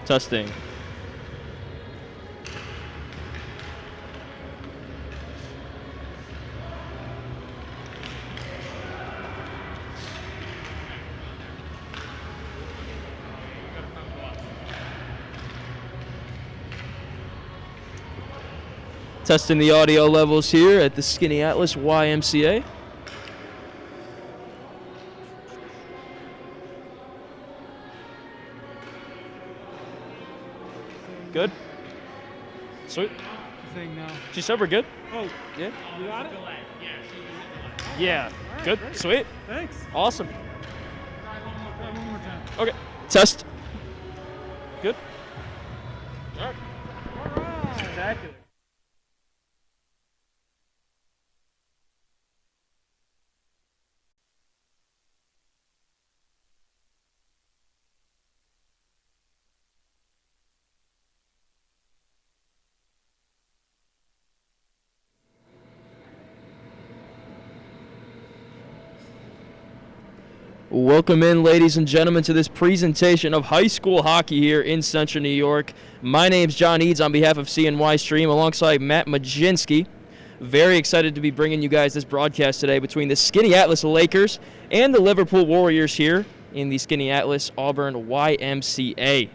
Testing. Testing the audio levels here at the Skaneateles YMCA. Good? Sweet. Thing now. She said we're good? Oh, Yeah? you got it? Yeah. All right, Good? great. Sweet. Thanks. Awesome. Try one more time. Okay. Test. Good? All right. All right. Spectacular. Welcome in, ladies and gentlemen, to this presentation of high school hockey here in Central New York. My name's John Eads on behalf of CNY Stream alongside Matt Majinski. Very excited to be bringing you guys this broadcast today between the Skaneateles Lakers and the Liverpool Warriors here in the Skaneateles Auburn YMCA.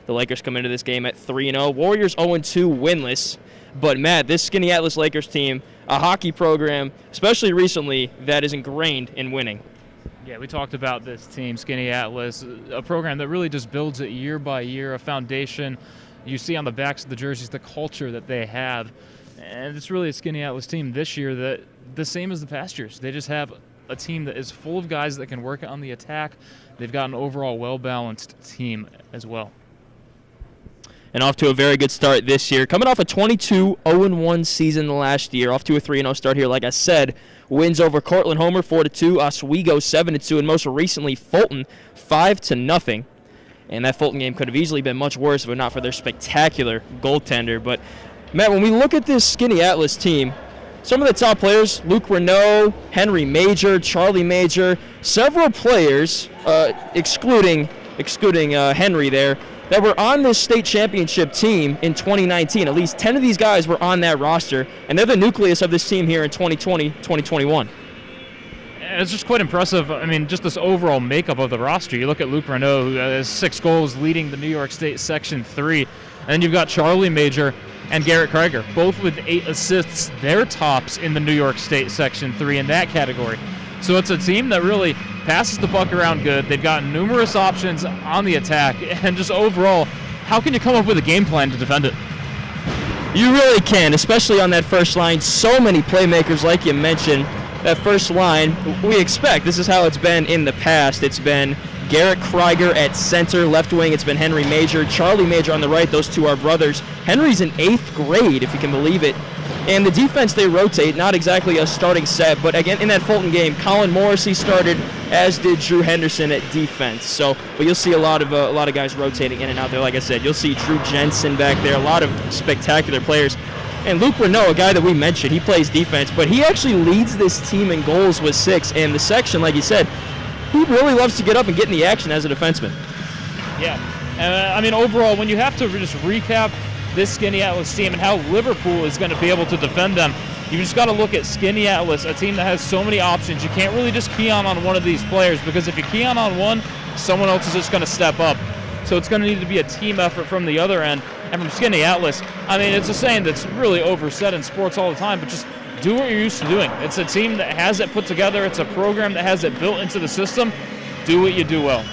The Lakers come into this game at 3-0. Warriors 0-2 winless. But, Matt, this Skaneateles Lakers team, a hockey program, especially recently, that is ingrained in winning. Yeah, we talked about this team, Skaneateles, a program that really just builds it year by year, a foundation. You see on the backs of the jerseys the culture that they have. And it's really a Skaneateles team this year that the same as the past years. They just have a team that is full of guys that can work on the attack. They've got an overall well-balanced team as well. And off to a very good start this year. Coming off a 22-0-1 season last year, off to a 3-0 start here, like I said. Wins over Cortland Homer 4-2, Oswego 7-2, and most recently Fulton 5-0. And that Fulton game could have easily been much worse if it not for their spectacular goaltender. But, Matt, when we look at this Skaneateles team, some of the top players, Luke Renaud, Henry Major, Charlie Major, several players, excluding Henry there, that were on this state championship team in 2019. At least 10 of these guys were on that roster, and they're the nucleus of this team here in 2020, 2021. It's just quite impressive. I mean, just this overall makeup of the roster. You look at Luke Renaud, who has 6 goals leading the New York State Section 3, and then you've got Charlie Major and Garrett Krieger, both with 8 assists. They're tops in the New York State Section 3 in that category. So it's a team that really passes the puck around good. They've got numerous options on the attack, and just overall, how can you come up with a game plan to defend it? You really can, especially on that first line. So many playmakers, like you mentioned. That first line, we expect, this is how it's been in the past. It's been Garrett Krieger at center, left wing. It's been Henry Major, Charlie Major on the right. Those two are brothers. Henry's in 8th grade, if you can believe it. And the defense, they rotate, not exactly a starting set, but again, in that Fulton game, Colin Morrissey started, as did Drew Henderson at defense. So, but you'll see a lot of guys rotating in and out there. Like I said, you'll see Drew Jensen back there, a lot of spectacular players. And Luke Renaud, a guy that we mentioned, he plays defense, but he actually leads this team in goals with 6. And the section, like you said, he really loves to get up and get in the action as a defenseman. Yeah. I mean, overall, when you have to just recap this Skaneateles team and how Liverpool is going to be able to defend them, you just got to look at Skaneateles, a team that has so many options. You can't really just key on one of these players, because if you key on one, someone else is just going to step up. So it's going to need to be a team effort from the other end. And from Skaneateles, I mean, it's a saying that's really oversaid in sports all the time, but just do what you're used to doing. It's a team that has it put together. It's a program that has it built into the system. Do what you do well.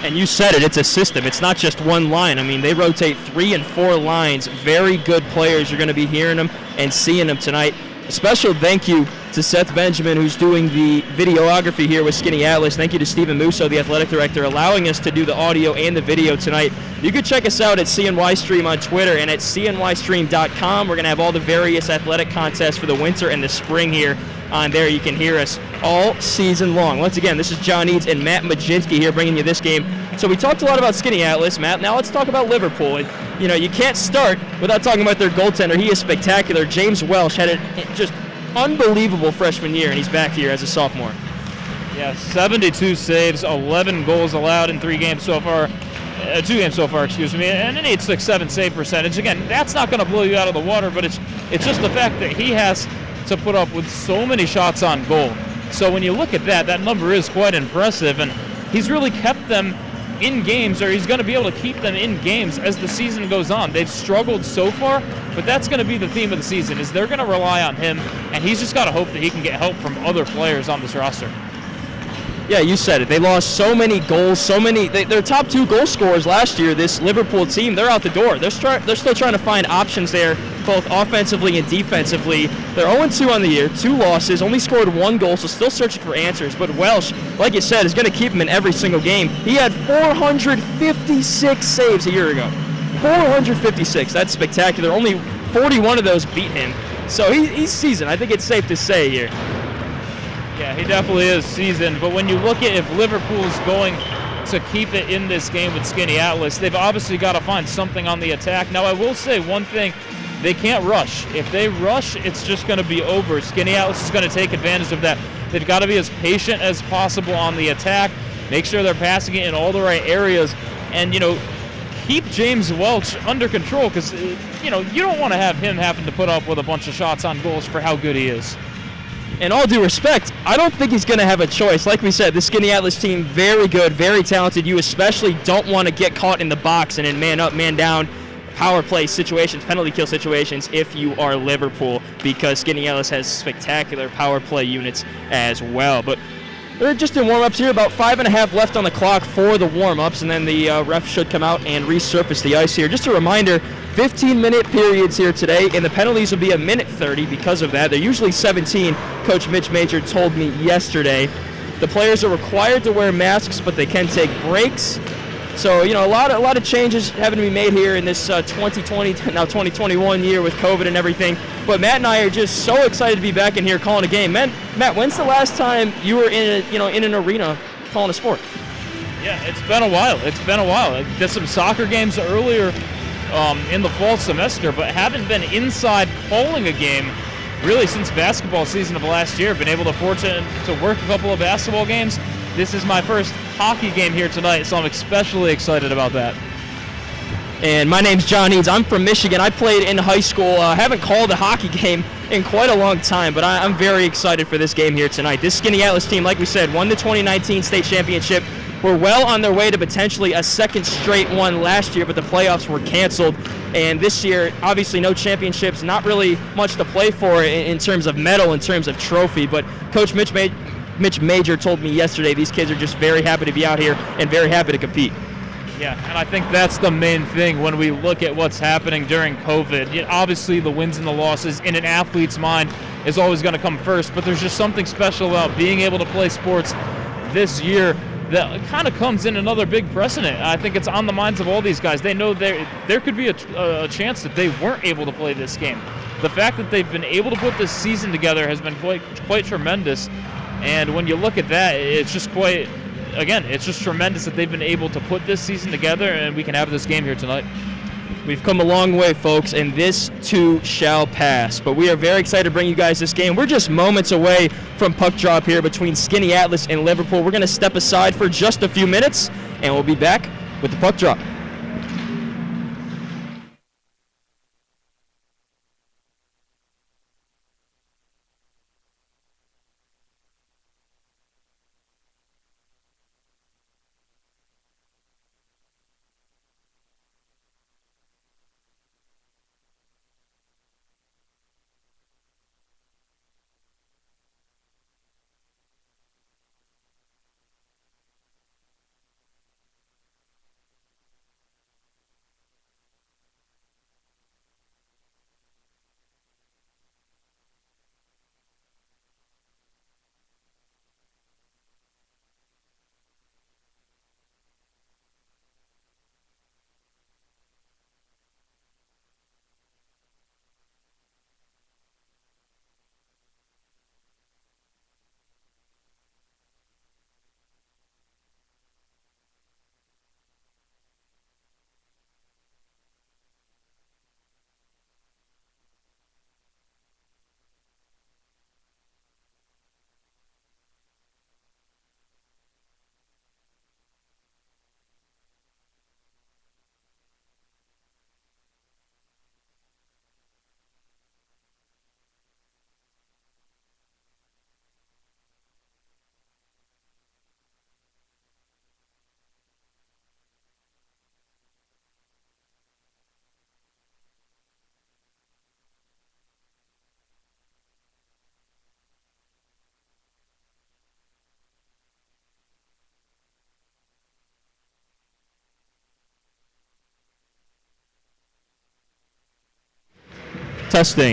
And you said it, it's a system. It's not just one line. I mean, they rotate 3 and 4 lines. Very good players. You're going to be hearing them and seeing them tonight. A special thank you to Seth Benjamin, who's doing the videography here with Skaneateles. Thank you to Stephen Musso, the athletic director, allowing us to do the audio and the video tonight. You can check us out at CNY Stream on Twitter and at cnystream.com. We're going to have all the various athletic contests for the winter and the spring here on there. You can hear us all season long. Once again, this is John Eads and Matt Majinski here bringing you this game. So we talked a lot about Skaneateles, Matt. Now let's talk about Liverpool. And, you know, you can't start without talking about their goaltender. He is spectacular. James Welsh had a just unbelievable freshman year, and he's back here as a sophomore. Yeah, 72 saves, 11 goals allowed in 3 games so far. games so far, excuse me, and an 8.67 save percentage. Again, that's not going to blow you out of the water, but it's just the fact that he has to put up with so many shots on goal. So when you look at that number is quite impressive, and he's really kept them in games, or he's going to be able to keep them in games as the season goes on. They've struggled so far, but that's going to be the theme of the season, is they're going to rely on him, and he's just got to hope that he can get help from other players on this roster. Yeah, you said it. They lost so many goals, their top 2 goal scorers last year, this Liverpool team, they're out the door. They're still trying to find options there, both offensively and defensively. They're 0-2 on the year, 2 losses, only scored 1 goal, so still searching for answers. But Welsh, like you said, is going to keep him in every single game. He had 456 saves a year ago. 456. That's spectacular. Only 41 of those beat him. So he's seasoned. I think it's safe to say here. Yeah, he definitely is seasoned. But when you look at if Liverpool's going to keep it in this game with Skaneateles, they've obviously got to find something on the attack. Now, I will say one thing. They can't rush. If they rush, it's just going to be over. Skaneateles is going to take advantage of that. They've got to be as patient as possible on the attack, make sure they're passing it in all the right areas, and, keep James Welch under control, because, you don't want to have him having to put up with a bunch of shots on goals for how good he is. In all due respect, I don't think he's going to have a choice. Like we said, the Skaneateles team, very good, very talented. You especially don't want to get caught in the box and in man up, man down power play situations, penalty kill situations if you are Liverpool, because Skaneateles has spectacular power play units as well. But they're just in warm-ups here, about 5.5 left on the clock for the warm-ups, and then the ref should come out and resurface the ice here. Just a reminder, 15-minute periods here today, and the penalties will be a minute 30 because of that. They're usually 17, Coach Mitch Major told me yesterday. The players are required to wear masks, but they can take breaks. So, a lot of changes having to be made here in this 2020, now 2021 year with COVID and everything. But Matt and I are just so excited to be back in here calling a game. Matt, when's the last time you were in an arena calling a sport? Yeah, it's been a while. I did some soccer games earlier in the fall semester, but haven't been inside calling a game really since basketball season of last year. Been able to work a couple of basketball games. This is my first hockey game here tonight, so I'm especially excited about that. And my name's John Eads. I'm from Michigan. I played in high school. Haven't called a hockey game in quite a long time, but I'm very excited for this game here tonight. This Skaneateles team, like we said, won the 2019 state championship. We're well on their way to potentially a second straight one last year, but the playoffs were canceled. And this year, obviously no championships, not really much to play for in terms of medal, in terms of trophy. But Coach Mitch Major told me yesterday these kids are just very happy to be out here and very happy to compete. Yeah, and I think that's the main thing when we look at what's happening during COVID. Obviously, the wins and the losses in an athlete's mind is always going to come first, but there's just something special about being able to play sports this year that kind of comes in another big precedent. I think it's on the minds of all these guys. They know there could be a chance that they weren't able to play this game. The fact that they've been able to put this season together has been quite tremendous. And when you look at that, it's just it's just tremendous that they've been able to put this season together and we can have this game here tonight. We've come a long way, folks, and this too shall pass. But we are very excited to bring you guys this game. We're just moments away from puck drop here between Skaneateles and Liverpool. We're going to step aside for just a few minutes, and we'll be back with the puck drop.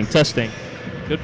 Testing. Good.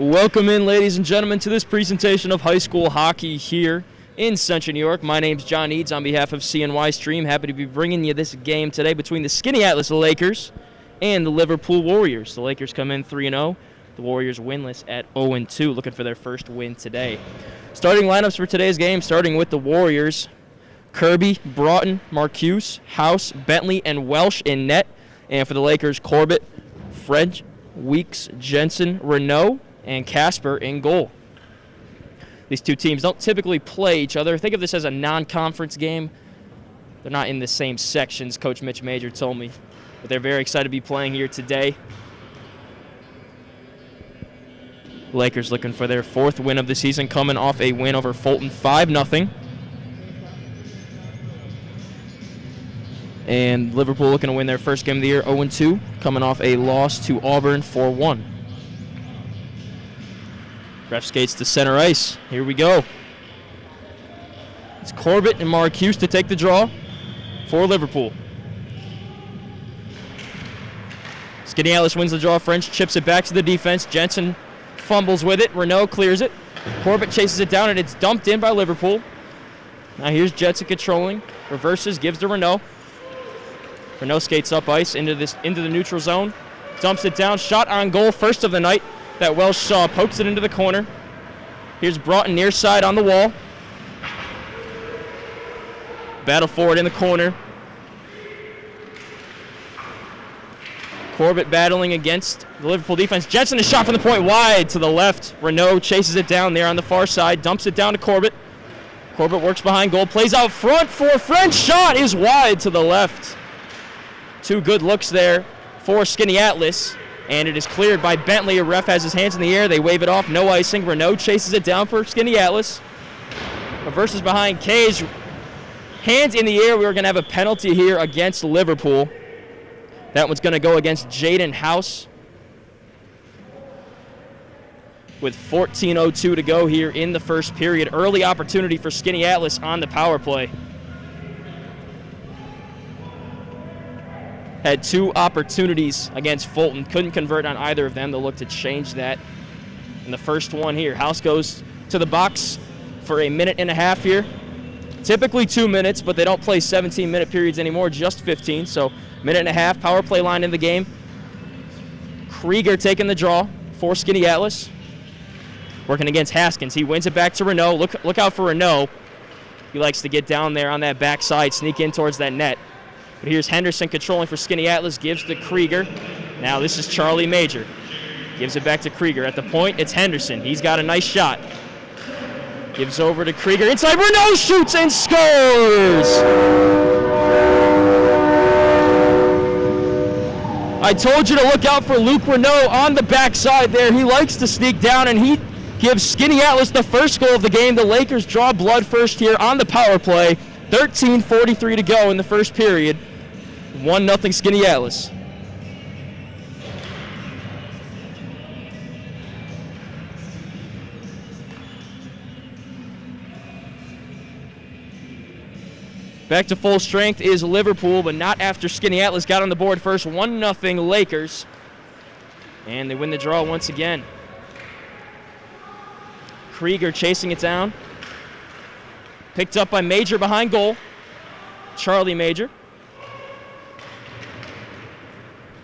Welcome in, ladies and gentlemen, to this presentation of high school hockey here in Central New York. My name's John Eads on behalf of CNY Stream. Happy to be bringing you this game today between the Skaneateles Lakers and the Liverpool Warriors. The Lakers come in 3-0. The Warriors winless at 0-2, looking for their first win today. Starting lineups for today's game, starting with the Warriors. Kirby, Broughton, Marcuse, House, Bentley, and Welsh in net. And for the Lakers, Corbett, French, Weeks, Jensen, Renault, and Casper in goal. These two teams don't typically play each other. Think of this as a non-conference game. They're not in the same sections, Coach Mitch Major told me. But they're very excited to be playing here today. Lakers looking for their fourth win of the season, coming off a win over Fulton 5-0. And Liverpool looking to win their first game of the year, 0-2, coming off a loss to Auburn 4-1. Ref skates to center ice. Here we go. It's Corbett and Marcuse to take the draw for Liverpool. Skaneateles wins the draw. French chips it back to the defense. Jensen fumbles with it. Renault clears it. Corbett chases it down, and it's dumped in by Liverpool. Now here's Jensen controlling. Reverses, gives to Renault. Renault skates up ice into the neutral zone. Dumps it down. Shot on goal, first of the night. That Welsh saw, pokes it into the corner. Here's Broughton near side on the wall. Battle forward in the corner. Corbett battling against the Liverpool defense. Jensen is shot from the point wide to the left. Renault chases it down there on the far side, dumps it down to Corbett. Corbett works behind goal, plays out front for French. Shot is wide to the left. Two good looks there for Skaneateles. And it is cleared by Bentley. A ref has his hands in the air. They wave it off. No icing. Renault chases it down for Skaneateles. Reverses behind Cage. Hands in the air. We are going to have a penalty here against Liverpool. That one's going to go against Jaden House. With 14:02 to go here in the first period. Early opportunity for Skaneateles on the power play. Had two opportunities against Fulton. Couldn't convert on either of them. They'll look to change that. And the first one here. House goes to the box for a minute and a half here. Typically 2 minutes, but they don't play 17-minute periods anymore, just 15. So minute and a half, power play line in the game. Krieger taking the draw for Skaneateles. Working against Haskins. He wins it back to Renault. Look out for Renault. He likes to get down there on that backside, sneak in towards that net. But here's Henderson controlling for Skaneateles, gives to Krieger. Now this is Charlie Major. Gives it back to Krieger. At the point, it's Henderson. He's got a nice shot. Gives over to Krieger. Inside, Renault shoots and scores! I told you to look out for Luke Renault on the backside there. He likes to sneak down, and he gives Skaneateles the first goal of the game. The Lakers draw blood first here on the power play. 13:43 to go in the first period. 1-0 Skaneateles. Back to full strength is Liverpool, but not after Skaneateles got on the board first. 1-0 Lakers. And they win the draw once again. Krieger chasing it down. Picked up by Major behind goal. Charlie Major.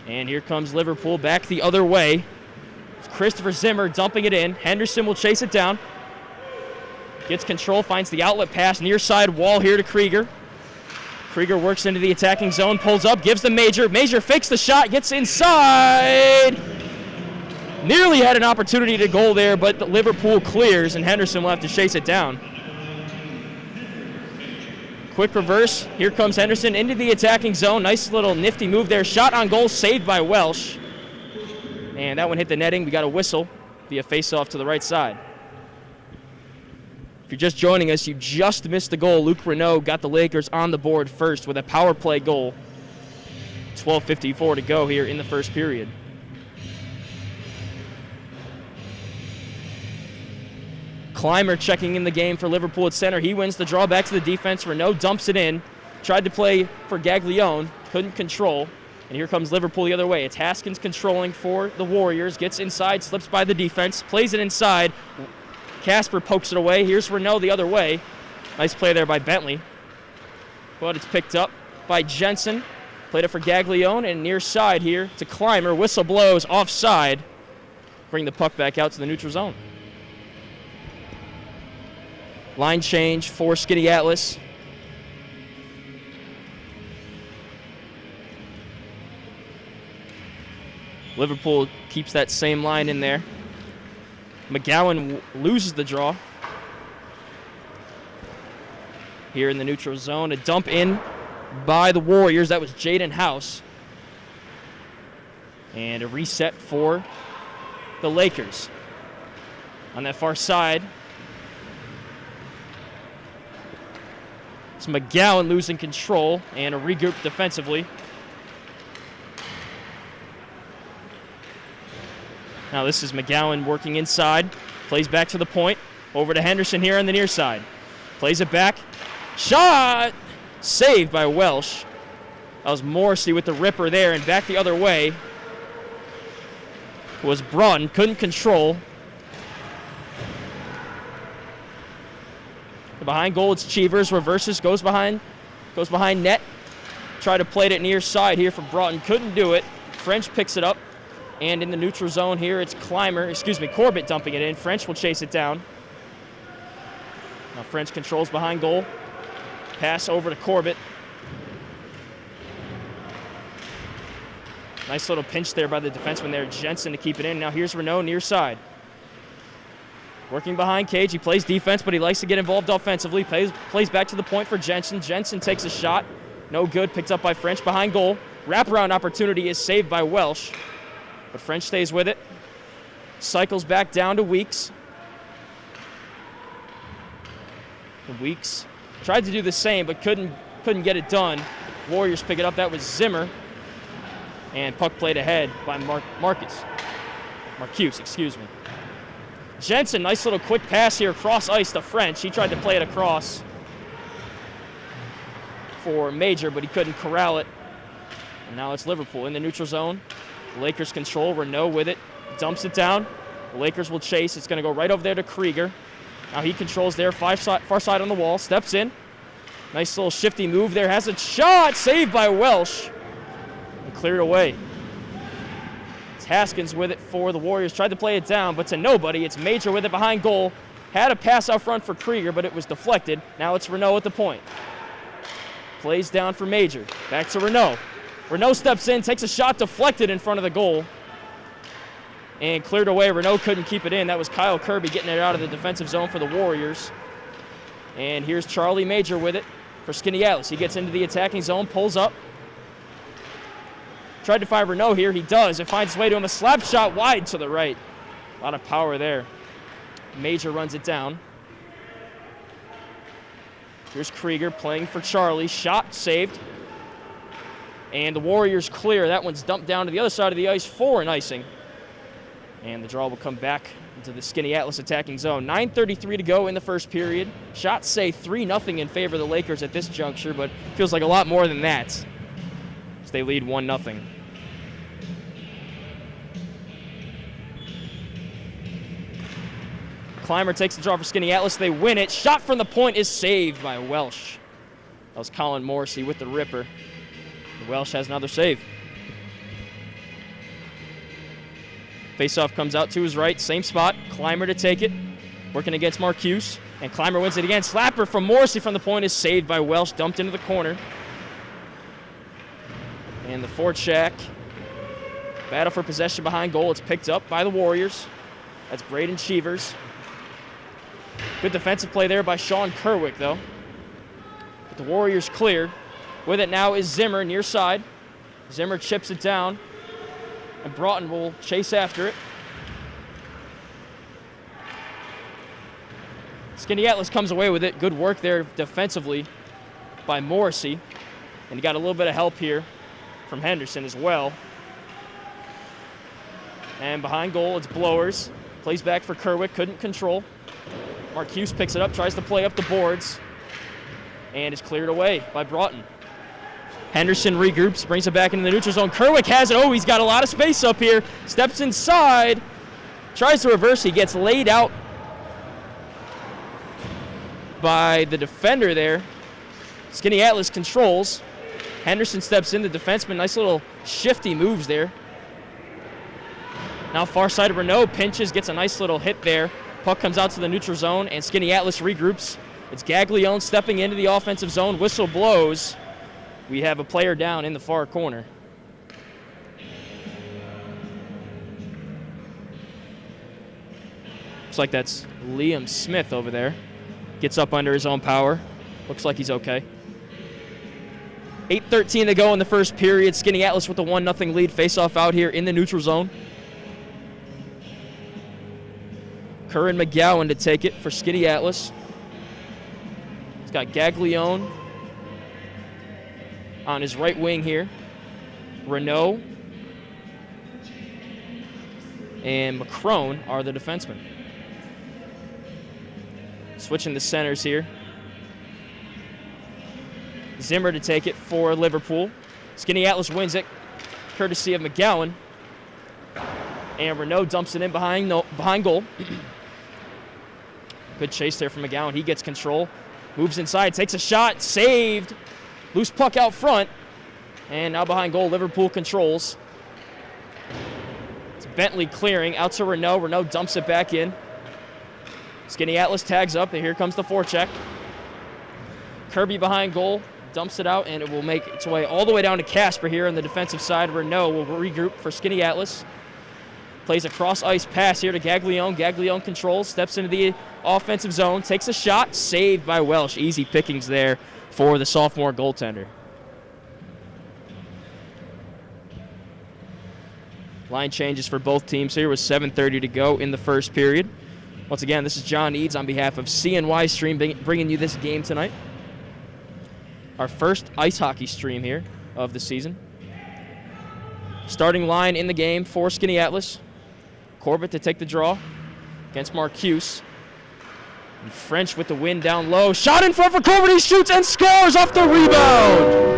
And here comes Liverpool back the other way. It's Christopher Zimmer dumping it in. Henderson will chase it down. Gets control, finds the outlet pass. Near side wall here to Krieger. Krieger works into the attacking zone, pulls up, gives the Major. Major fakes the shot, gets inside. Nearly had an opportunity to goal there, but the Liverpool clears, and Henderson will have to chase it down. Quick reverse. Here comes Henderson into the attacking zone. Nice little nifty move there. Shot on goal, saved by Welsh. And that one hit the netting. We got a whistle via face-off to the right side. If you're just joining us, you just missed the goal. Luke Renault got the Lakers on the board first with a power play goal. 12:54 to go here in the first period. Clymer checking in the game for Liverpool at center. He wins the draw back to the defense. Renault dumps it in. Tried to play for Gaglione. Couldn't control. And here comes Liverpool the other way. It's Haskins controlling for the Warriors. Gets inside, slips by the defense, plays it inside. Casper pokes it away. Here's Renault the other way. Nice play there by Bentley. But it's picked up by Jensen. Played it for Gaglione, and near side here to Clymer. Whistle blows, offside. Bring the puck back out to the neutral zone. Line change for Skaneateles. Liverpool keeps that same line in there. McGowan loses the draw. Here in the neutral zone, a dump in by the Warriors. That was Jaden House. And a reset for the Lakers. On that far side, it's McGowan losing control and a regroup defensively. Now this is McGowan working inside. Plays back to the point. Over to Henderson here on the near side. Plays it back. Shot! Saved by Welsh. That was Morrissey with the ripper there, and back the other way was Broughton. Couldn't control. Behind goal, it's Cheevers. Reverses, goes behind net. Tried to play it near side here for Broughton. Couldn't do it. French picks it up. And in the neutral zone here, it's Corbett dumping it in. French will chase it down. Now French controls behind goal. Pass over to Corbett. Nice little pinch there by the defenseman there, Jensen, to keep it in. Now here's Renault near side. Working behind Cage. He plays defense, but he likes to get involved offensively. Plays back to the point for Jensen. Jensen takes a shot. No good. Picked up by French behind goal. Wraparound opportunity is saved by Welsh. But French stays with it. Cycles back down to Weeks. And Weeks tried to do the same, but couldn't get it done. Warriors pick it up. That was Zimmer. And puck played ahead by Marcuse. Jensen, nice little quick pass here across ice to French. He tried to play it across for Major, but he couldn't corral it. And now it's Liverpool in the neutral zone. The Lakers control. Renault with it. Dumps it down. The Lakers will chase. It's going to go right over there to Krieger. Now he controls there. Far side on the wall. Steps in. Nice little shifty move there. Has a shot. Saved by Welsh. And cleared away. It's Haskins with it for the Warriors. Tried to play it down, but to nobody. It's Major with it behind goal. Had a pass out front for Krieger, but it was deflected. Now it's Renault at the point. Plays down for Major. Back to Renault. Renault steps in, takes a shot deflected in front of the goal. And cleared away. Renault couldn't keep it in. That was Kyle Kirby getting it out of the defensive zone for the Warriors. And here's Charlie Major with it for Skaneateles. He gets into the attacking zone, pulls up. Tried to find Renault here. He does. It finds its way to him. A slap shot wide to the right. A lot of power there. Major runs it down. Here's Krieger playing for Charlie. Shot saved. And the Warriors clear. That one's dumped down to the other side of the ice for an icing. And the draw will come back into the Skaneateles attacking zone. 9:33 to go in the first period. Shots say 3-0 in favor of the Lakers at this juncture, but feels like a lot more than that as they lead 1-0. Clymer takes the draw for Skaneateles. They win it. Shot from the point is saved by Welsh. That was Colin Morrissey with the ripper. Welsh has another save. Faceoff comes out to his right, same spot. Clymer to take it, working against Marcuse, and Clymer wins it again. Slapper from Morrissey from the point is saved by Welsh, dumped into the corner. And the forecheck, battle for possession behind goal. It's picked up by the Warriors. That's Braden Cheevers. Good defensive play there by Sean Kerwick, though. But the Warriors clear. With it now is Zimmer near side. Zimmer chips it down, and Broughton will chase after it. Skaneateles comes away with it. Good work there defensively by Morrissey. And he got a little bit of help here from Henderson as well. And behind goal, it's Blowers. Plays back for Kerwick, couldn't control. Marcuse picks it up, tries to play up the boards, and is cleared away by Broughton. Henderson regroups, brings it back into the neutral zone. Kerwick has it. Oh, he's got a lot of space up here. Steps inside. Tries to reverse. He gets laid out by the defender there. Skaneateles controls. Henderson steps in, the defenseman. Nice little shifty moves there. Now far side of Renault, pinches, gets a nice little hit there. Puck comes out to the neutral zone, and Skaneateles regroups. It's Gaglione stepping into the offensive zone. Whistle blows. We have a player down in the far corner. Looks like that's Liam Smith over there. Gets up under his own power. Looks like he's okay. 8:13 to go in the first period. Skaneateles with a 1-0 lead. Face-off out here in the neutral zone. Curran McGowan to take it for Skaneateles. He's got Gaglione on his right wing here. Renault and McCrone are the defensemen. Switching the centers here. Zimmer to take it for Liverpool. Skaneateles wins it, courtesy of McGowan. And Renault dumps it in behind goal. Good chase there from McGowan. He gets control. Moves inside, takes a shot, saved. Loose puck out front. And now behind goal, Liverpool controls. It's Bentley clearing out to Renault. Renault dumps it back in. Skaneateles tags up, and here comes the forecheck. Kirby behind goal, dumps it out, and it will make its way all the way down to Casper here on the defensive side. Renault will regroup for Skaneateles. Plays a cross-ice pass here to Gaglione. Gaglione controls, steps into the offensive zone, takes a shot, saved by Welsh. Easy pickings there for the sophomore goaltender. Line changes for both teams here with 7:30 to go in the first period. Once again, this is John Eads on behalf of CNY Stream bringing you this game tonight. Our first ice hockey stream here of the season. Starting line in the game for Skaneateles. Corbett to take the draw against Marcuse. And French with the win down low. Shot in front for Corbett. He shoots and scores off the rebound.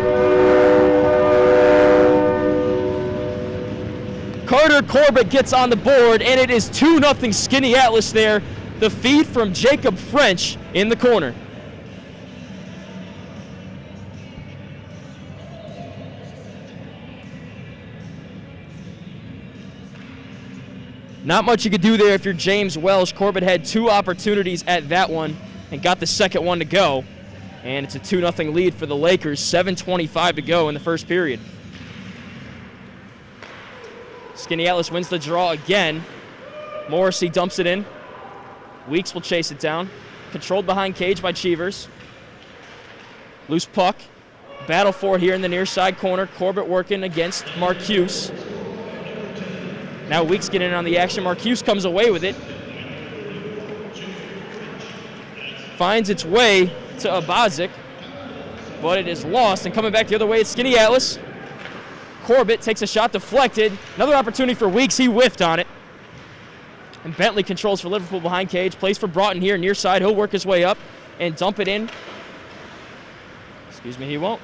Carter Corbett gets on the board, and it is 2-0 Skaneateles there. The feed from Jacob French in the corner. Not much you could do there if you're James Welsh. Corbett had 2 opportunities at that one and got the second one to go. And it's a 2-0 lead for the Lakers. 7:25 to go in the first period. Skaneateles wins the draw again. Morrissey dumps it in. Weeks will chase it down. Controlled behind cage by Cheevers. Loose puck. Battle for it here in the near side corner. Corbett working against Marcuse. Now Weeks get in on the action. Marcuse comes away with it. Finds its way to Abazic, but it is lost. And coming back the other way, it's Skaneateles. Corbett takes a shot deflected. Another opportunity for Weeks. He whiffed on it. And Bentley controls for Liverpool behind cage. Plays for Broughton here near side. He'll work his way up and dump it in. Excuse me, he won't.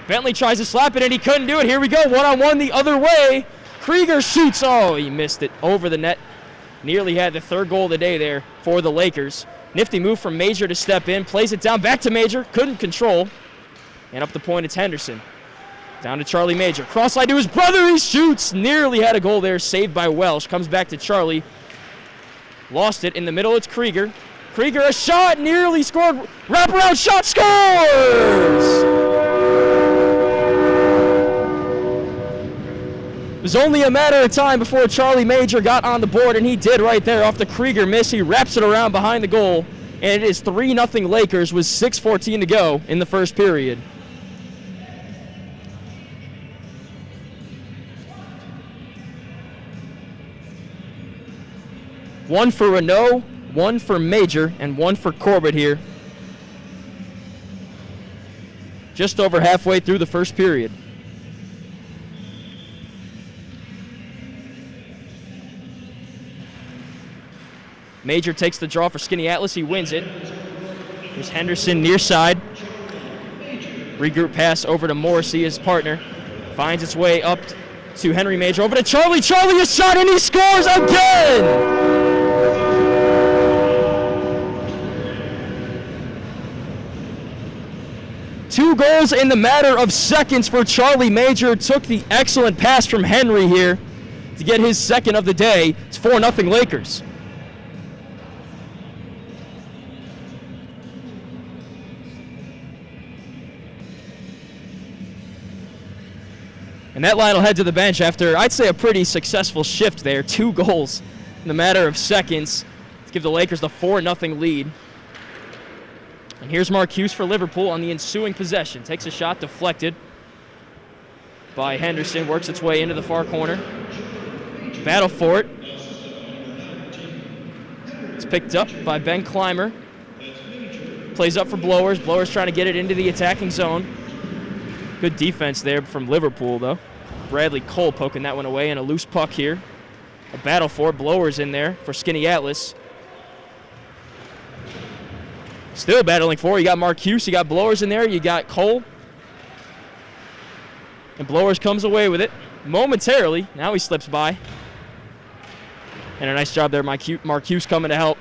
Bentley tries to slap it, and he couldn't do it. Here we go, one-on-one the other way. Krieger shoots. Oh, he missed it over the net. Nearly had the third goal of the day there for the Lakers. Nifty move from Major to step in. Plays it down back to Major. Couldn't control. And up the point, it's Henderson. Down to Charlie Major. Cross line to his brother. He shoots. Nearly had a goal there. Saved by Welsh. Comes back to Charlie. Lost it. In the middle, it's Krieger. Krieger, a shot. Nearly scored. Wraparound shot. Scores! It was only a matter of time before Charlie Major got on the board, and he did right there off the Krieger miss. He wraps it around behind the goal, and it is 3-0 Lakers with 6:14 to go in the first period. One for Renault, one for Major, and one for Corbett here. Just over halfway through the first period. Major takes the draw for Skaneateles. He wins it. There's Henderson near side. Regroup pass over to Morrissey, his partner. Finds its way up to Henry Major. Over to Charlie. Charlie, a shot, and he scores again! Two goals in the matter of seconds for Charlie Major. Took the excellent pass from Henry here to get his second of the day. It's 4-0 Lakers. And that line will head to the bench after, I'd say, a pretty successful shift there. 2 goals in the matter of seconds to give the Lakers the 4-0 lead. And here's Marcuse for Liverpool on the ensuing possession. Takes a shot, deflected by Henderson. Works its way into the far corner. Battle for it. It's picked up by Ben Clymer. Plays up for Blowers. Blowers trying to get it into the attacking zone. Good defense there from Liverpool, though. Bradley Cole poking that one away, and a loose puck here. A battle for it. Blowers in there for Skaneateles. Still battling for it. You got Marcuse, you got Blowers in there, you got Cole. And Blowers comes away with it momentarily. Now he slips by. And a nice job there, Marcuse coming to help.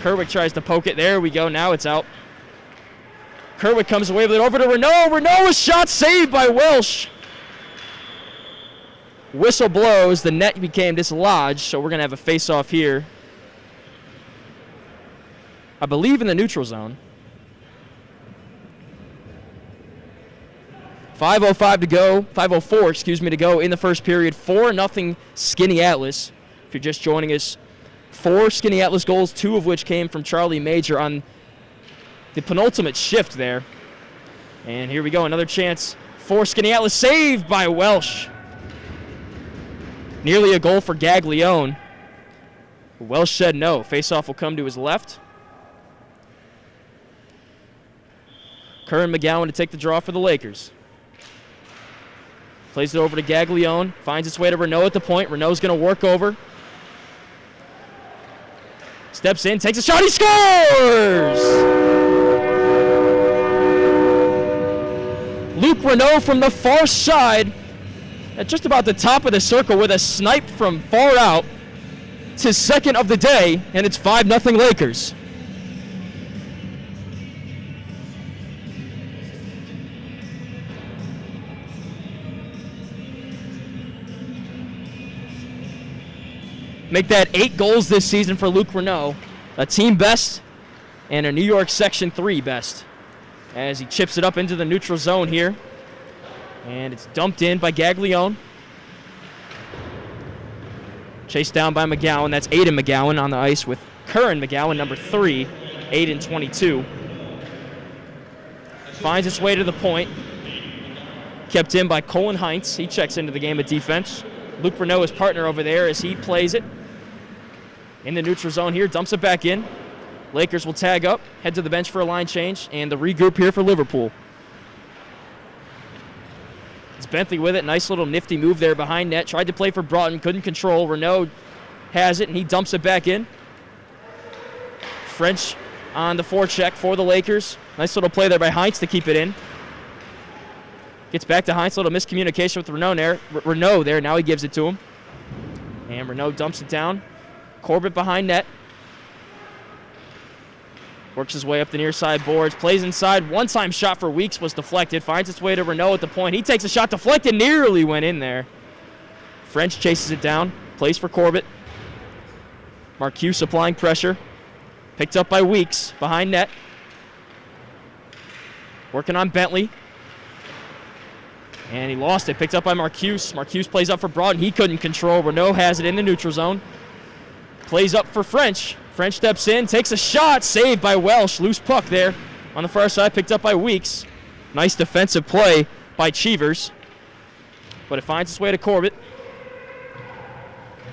Kerwick tries to poke it. There we go. Now it's out. Kerwick comes away with it over to Renault. Renault, a shot saved by Welsh. Whistle blows. The net became dislodged, so we're going to have a face-off here. I believe in the neutral zone. 5:05 to go. 5:04, excuse me, to go in the first period. 4-0 Skaneateles. If you're just joining us, 4 Skaneateles goals, 2 of which came from Charlie Major on the penultimate shift there. And here we go, another chance for Skaneateles, saved by Welsh. Nearly a goal for Gaglione. Welsh said no. Faceoff will come to his left. Curran McGowan to take the draw for the Lakers. Plays it over to Gaglione. Finds its way to Renault at the point. Renault's going to work over. Steps in, takes a shot, he scores! Luke Renault from the far side at just about the top of the circle with a snipe from far out. It's his second of the day, and it's 5-0 Lakers. Make that 8 goals this season for Luke Renault, a team best and a New York Section 3 best. As he chips it up into the neutral zone here. And it's dumped in by Gaglione. Chased down by McGowan. That's Aiden McGowan on the ice with Curran McGowan, number 3, Aiden 22. Finds its way to the point. Kept in by Colin Heinz. He checks into the game of defense. Luke Renault, his partner over there, as he plays it in the neutral zone here, dumps it back in. Lakers will tag up, head to the bench for a line change, and the regroup here for Liverpool. It's Bentley with it. Nice little nifty move there behind net. Tried to play for Broughton, couldn't control. Renault has it, and he dumps it back in. French on the forecheck for the Lakers. Nice little play there by Heinz to keep it in. Gets back to Heinz. Little miscommunication with Renault there. Now he gives it to him. And Renault dumps it down. Corbett behind net. Works his way up the near side boards. Plays inside. One-time shot for Weeks was deflected. Finds its way to Renault at the point. He takes a shot deflected. Nearly went in there. French chases it down. Plays for Corbett. Marcuse applying pressure. Picked up by Weeks behind net. Working on Bentley. And he lost it. Picked up by Marcuse. Marcuse plays up for Broughton. He couldn't control. Renault has it in the neutral zone. Plays up for French. French steps in, takes a shot. Saved by Welsh. Loose puck there on the far side. Picked up by Weeks. Nice defensive play by Cheevers. But it finds its way to Corbett.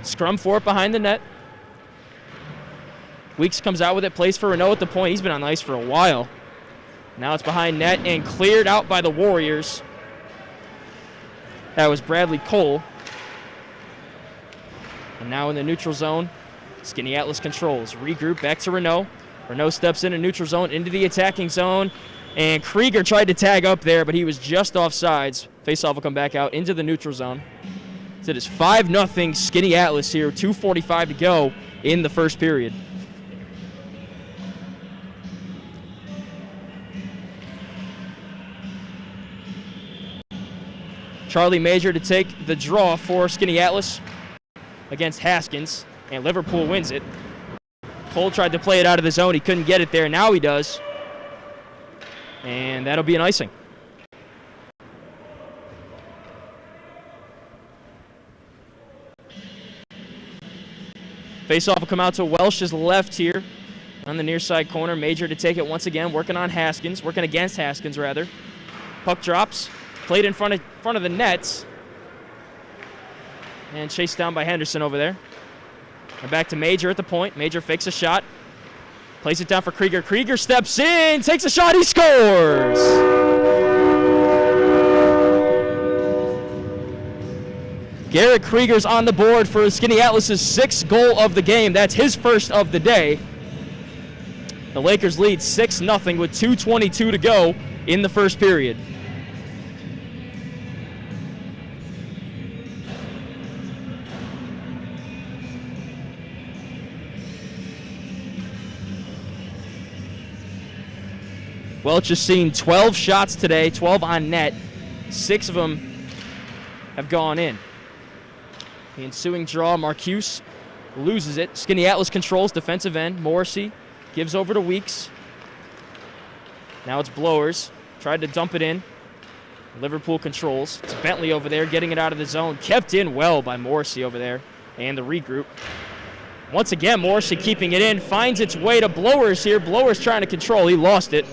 Scrum for it behind the net. Weeks comes out with it. Plays for Renault at the point. He's been on the ice for a while. Now it's behind net and cleared out by the Warriors. That was Bradley Cole. And now in the neutral zone, Skaneateles controls. Regroup back to Renault. Renault steps in a neutral zone into the attacking zone. And Krieger tried to tag up there, but he was just offsides. Faceoff will come back out into the neutral zone. So it is 5-0 Skaneateles here, 2:45 to go in the first period. Charlie Major to take the draw for Skaneateles against Haskins, and Liverpool wins it. Cole tried to play it out of the zone. He couldn't get it there. Now he does. And that'll be an icing. Faceoff will come out to Welsh's left here on the near side corner. Major to take it once again, working against Haskins rather. Puck drops, played in front of the nets, and chased down by Henderson over there. And back to Major at the point. Major fakes a shot, plays it down for Krieger. Krieger steps in, takes a shot, he scores! Garrett Krieger's on the board for Skaneateles' 6th goal of the game. That's his first of the day. The Lakers lead 6-0 with 2:22 to go in the first period. Welch has seen 12 shots today, 12 on net. 6 of them have gone in. The ensuing draw, Marcuse loses it. Skaneateles controls defensive end. Morrissey gives over to Weeks. Now it's Blowers. Tried to dump it in. Liverpool controls. It's Bentley over there getting it out of the zone. Kept in well by Morrissey over there. And the regroup. Once again, Morrissey keeping it in. Finds its way to Blowers here. Blowers trying to control. He lost it.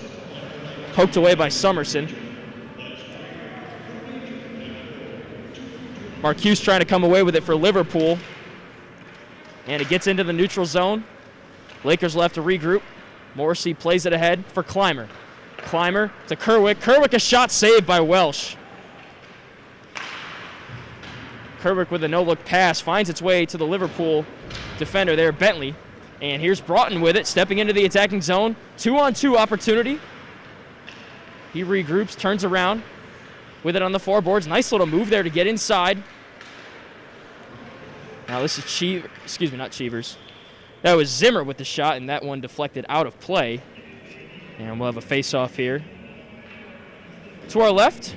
Poked away by Summerson. Marcuse trying to come away with it for Liverpool. And it gets into the neutral zone. Lakers left to regroup. Morrissey plays it ahead for Clymer. Clymer to Kerwick. Kerwick, a shot saved by Welsh. Kerwick with a no-look pass finds its way to the Liverpool defender there, Bentley. And here's Broughton with it, stepping into the attacking zone. 2-on-2 opportunity. He regroups, turns around with it on the floorboards. Nice little move there to get inside. Now this is not Cheevers. That was Zimmer with the shot, and that one deflected out of play. And we'll have a face-off here. To our left,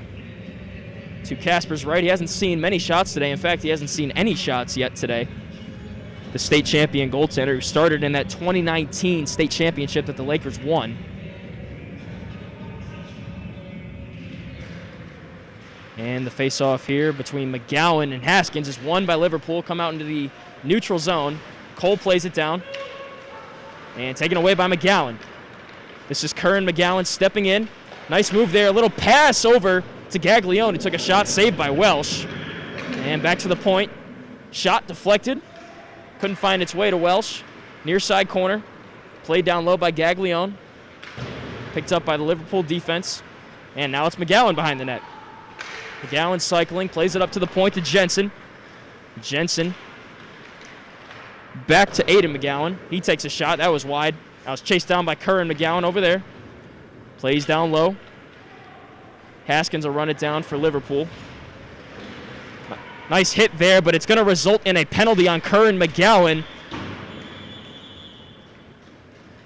to Casper's right. He hasn't seen many shots today. In fact, he hasn't seen any shots yet today. The state champion goaltender who started in that 2019 state championship that the Lakers won. And the face-off here between McGowan and Haskins is won by Liverpool. Come out into the neutral zone. Cole plays it down. And taken away by McGowan. This is Curran McGowan stepping in. Nice move there. A little pass over to Gaglione, who took a shot saved by Welsh. And back to the point. Shot deflected. Couldn't find its way to Welsh. Near side corner. Played down low by Gaglione. Picked up by the Liverpool defense. And now it's McGowan behind the net. McGowan cycling, plays it up to the point to Jensen. Jensen back to Aiden McGowan. He takes a shot. That was wide. That was chased down by Curran McGowan over there. Plays down low. Haskins will run it down for Liverpool. Nice hit there, but it's going to result in a penalty on Curran McGowan.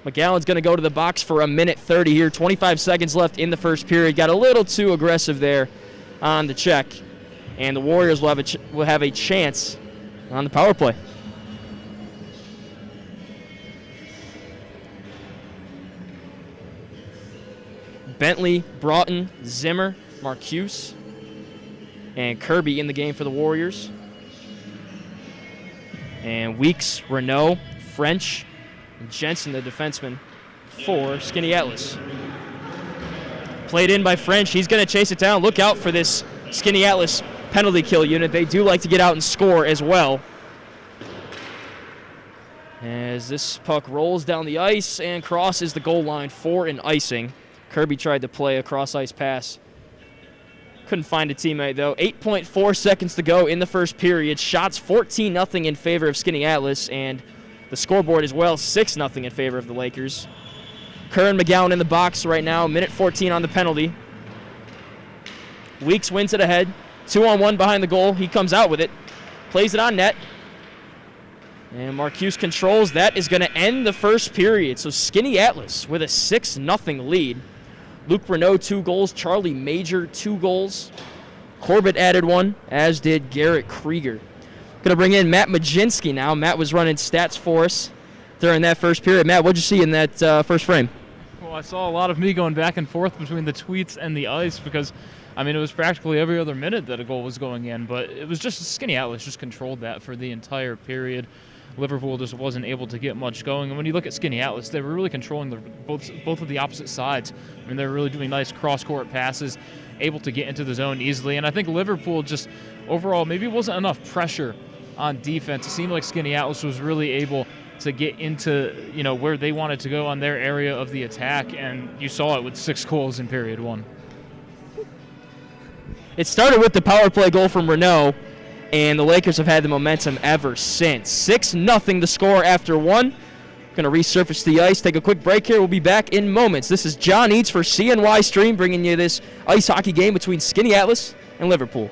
McGowan's going to go to the box for 1:30 here. 25 seconds left in the first period. Got a little too aggressive there on the check, and the Warriors will have a chance on the power play. Bentley, Broughton, Zimmer, Marcuse, and Kirby in the game for the Warriors. And Weeks, Renault, French, and Jensen, the defenseman for Skaneateles. Played in by French. He's going to chase it down. Look out for this Skaneateles penalty kill unit. They do like to get out and score as well. As this puck rolls down the ice and crosses the goal line for an icing. Kirby tried to play a cross-ice pass. Couldn't find a teammate, though. 8.4 seconds to go in the first period. Shots 14-0 in favor of Skaneateles, and the scoreboard as well, 6-0 in favor of the Lakers. Kerr and McGowan in the box right now. Minute 14 on the penalty. Weeks wins it ahead. 2-on-1 behind the goal. He comes out with it. Plays it on net. And Marcuse controls. That is going to end the first period. So Skaneateles with a 6-0 lead. Luke Renaud, 2 goals. Charlie Major, 2 goals. Corbett added 1, as did Garrett Krieger. Going to bring in Matt Majinski now. Matt was running stats for us during that first period. Matt, what did you see in that first frame? Well, I saw a lot of me going back and forth between the tweets and the ice because, I mean, it was practically every other minute that a goal was going in, but it was just Skaneateles just controlled that for the entire period. Liverpool just wasn't able to get much going. And when you look at Skaneateles, they were really controlling both of the opposite sides. I mean, they were really doing nice cross-court passes, able to get into the zone easily. And I think Liverpool just overall maybe wasn't enough pressure on defense. It seemed like Skaneateles was really able to get into, where they wanted to go on their area of the attack, and you saw it with 6 goals in period 1. It started with the power play goal from Renaud, and the Lakers have had the momentum ever since. 6-0 the score after 1. Going to resurface the ice, take a quick break here. We'll be back in moments. This is John Eads for CNY Stream, bringing you this ice hockey game between Skaneateles and Liverpool.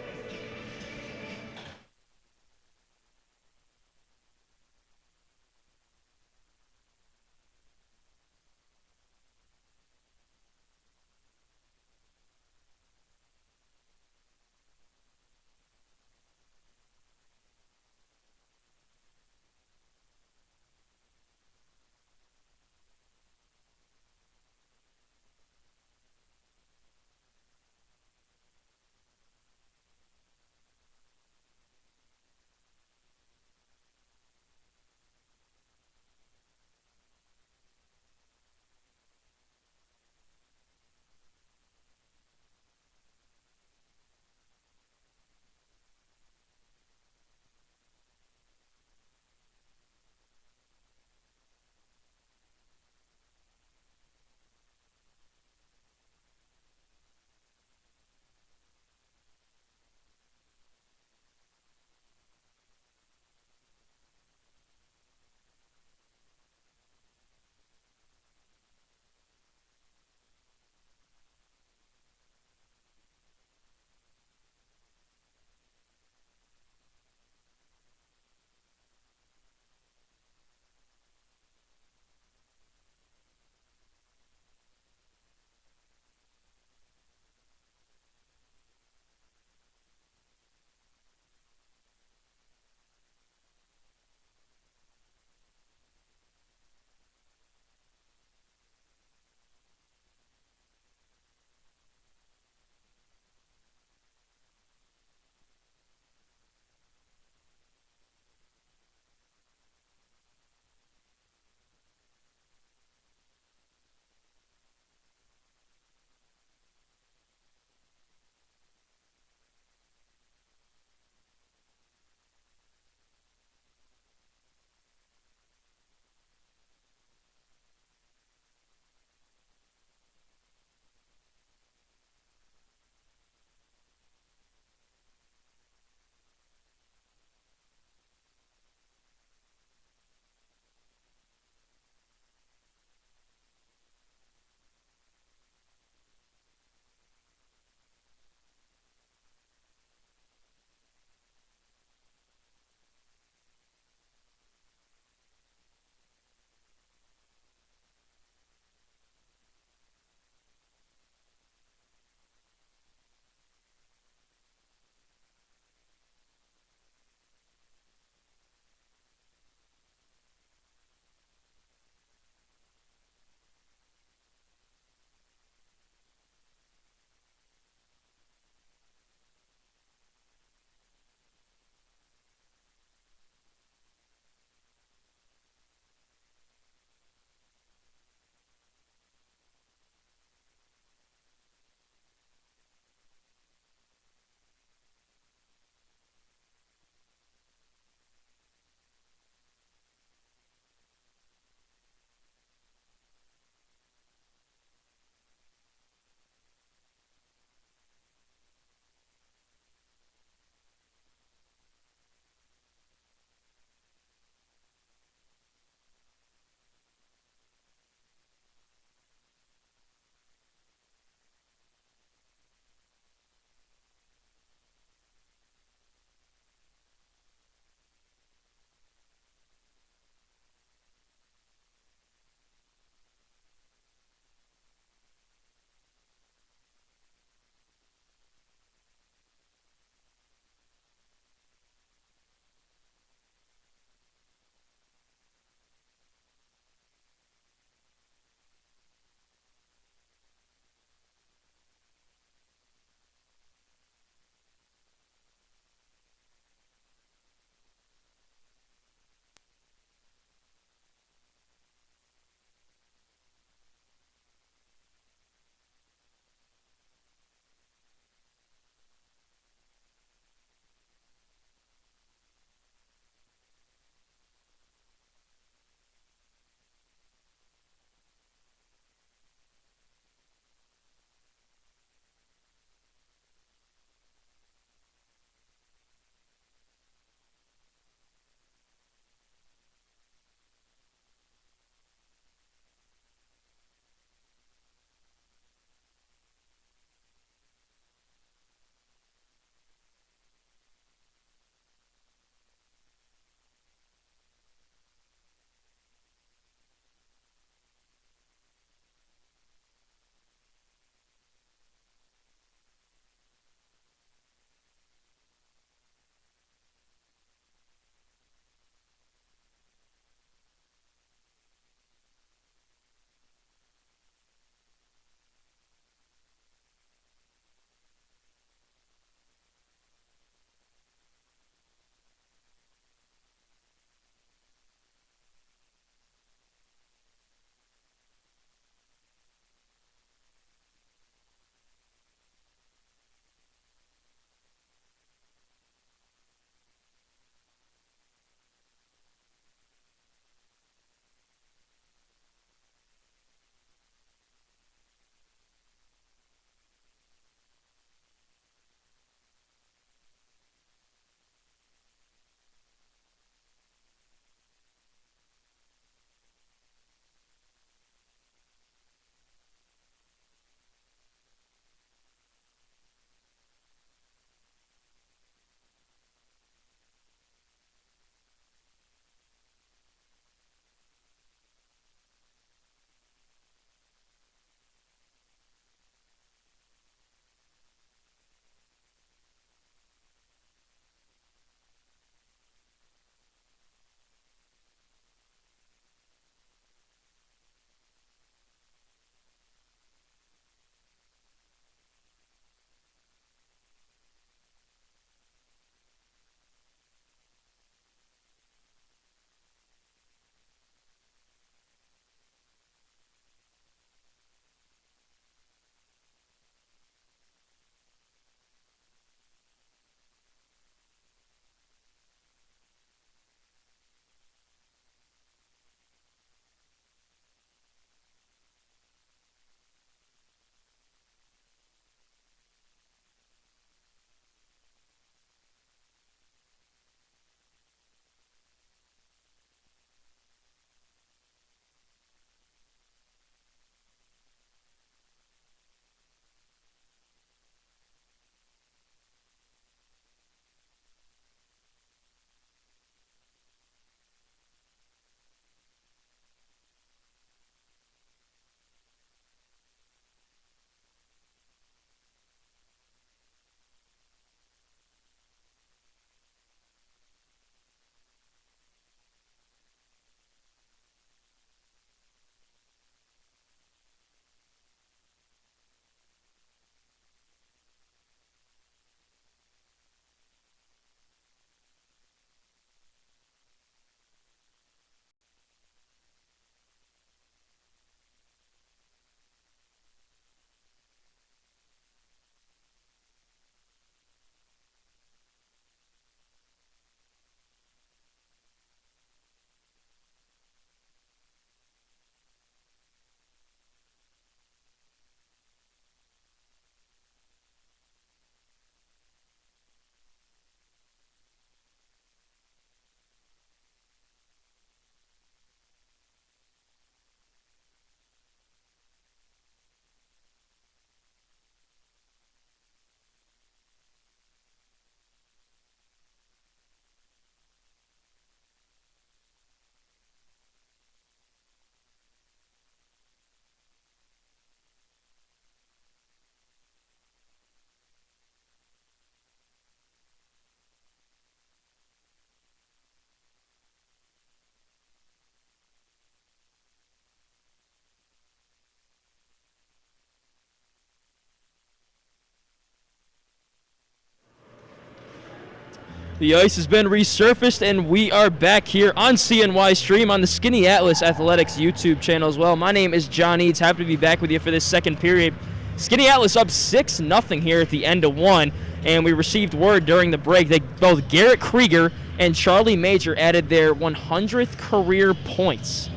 The ice has been resurfaced, and we are back here on CNY Stream on the Skaneateles Athletics YouTube channel as well. My name is John Eads. Happy to be back with you for this second period. Skaneateles up 6-0 here at the end of one, and we received word during the break that both Garrett Krieger and Charlie Major added their 100th career points.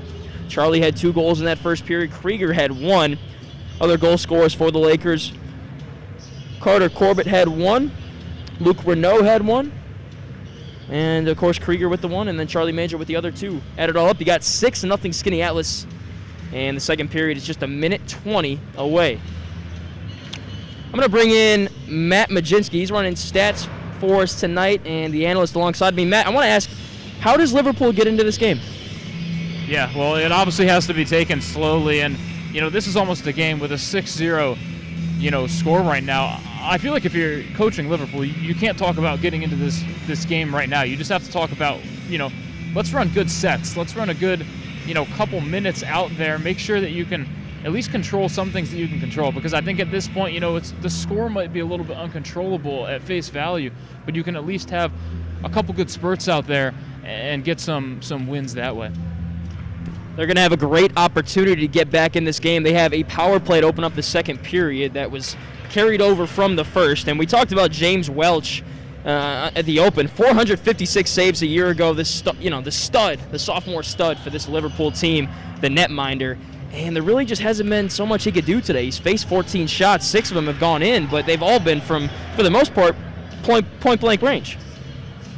Charlie had 2 goals in that first period. Krieger had 1. Other goal scorers for the Lakers: Carter Corbett had 1. Luke Renault had 1. And, of course, Krieger with the 1, and then Charlie Major with the other 2. Add it all up, you got 6-0 Skaneateles, and the second period is just a minute 20 away. I'm going to bring in Matt Majinski. He's running stats for us tonight, and the analyst alongside me. Matt, I want to ask, how does Liverpool get into this game? Yeah, well, it obviously has to be taken slowly, and, this is almost a game with a 6-0, score right now. I feel like if you're coaching Liverpool, you can't talk about getting into this game right now. You just have to talk about, let's run good sets. Let's run a good, couple minutes out there. Make sure that you can at least control some things that you can control. Because I think at this point, it's the score might be a little bit uncontrollable at face value, but you can at least have a couple good spurts out there and get some wins that way. They're going to have a great opportunity to get back in this game. They have a power play to open up the second period that was carried over from the first. And we talked about James Welch at the Open. 456 saves a year ago. The sophomore stud for this Liverpool team, the netminder. And there really just hasn't been so much he could do today. He's faced 14 shots. 6 of them have gone in, but they've all been from, for the most part, point-blank range.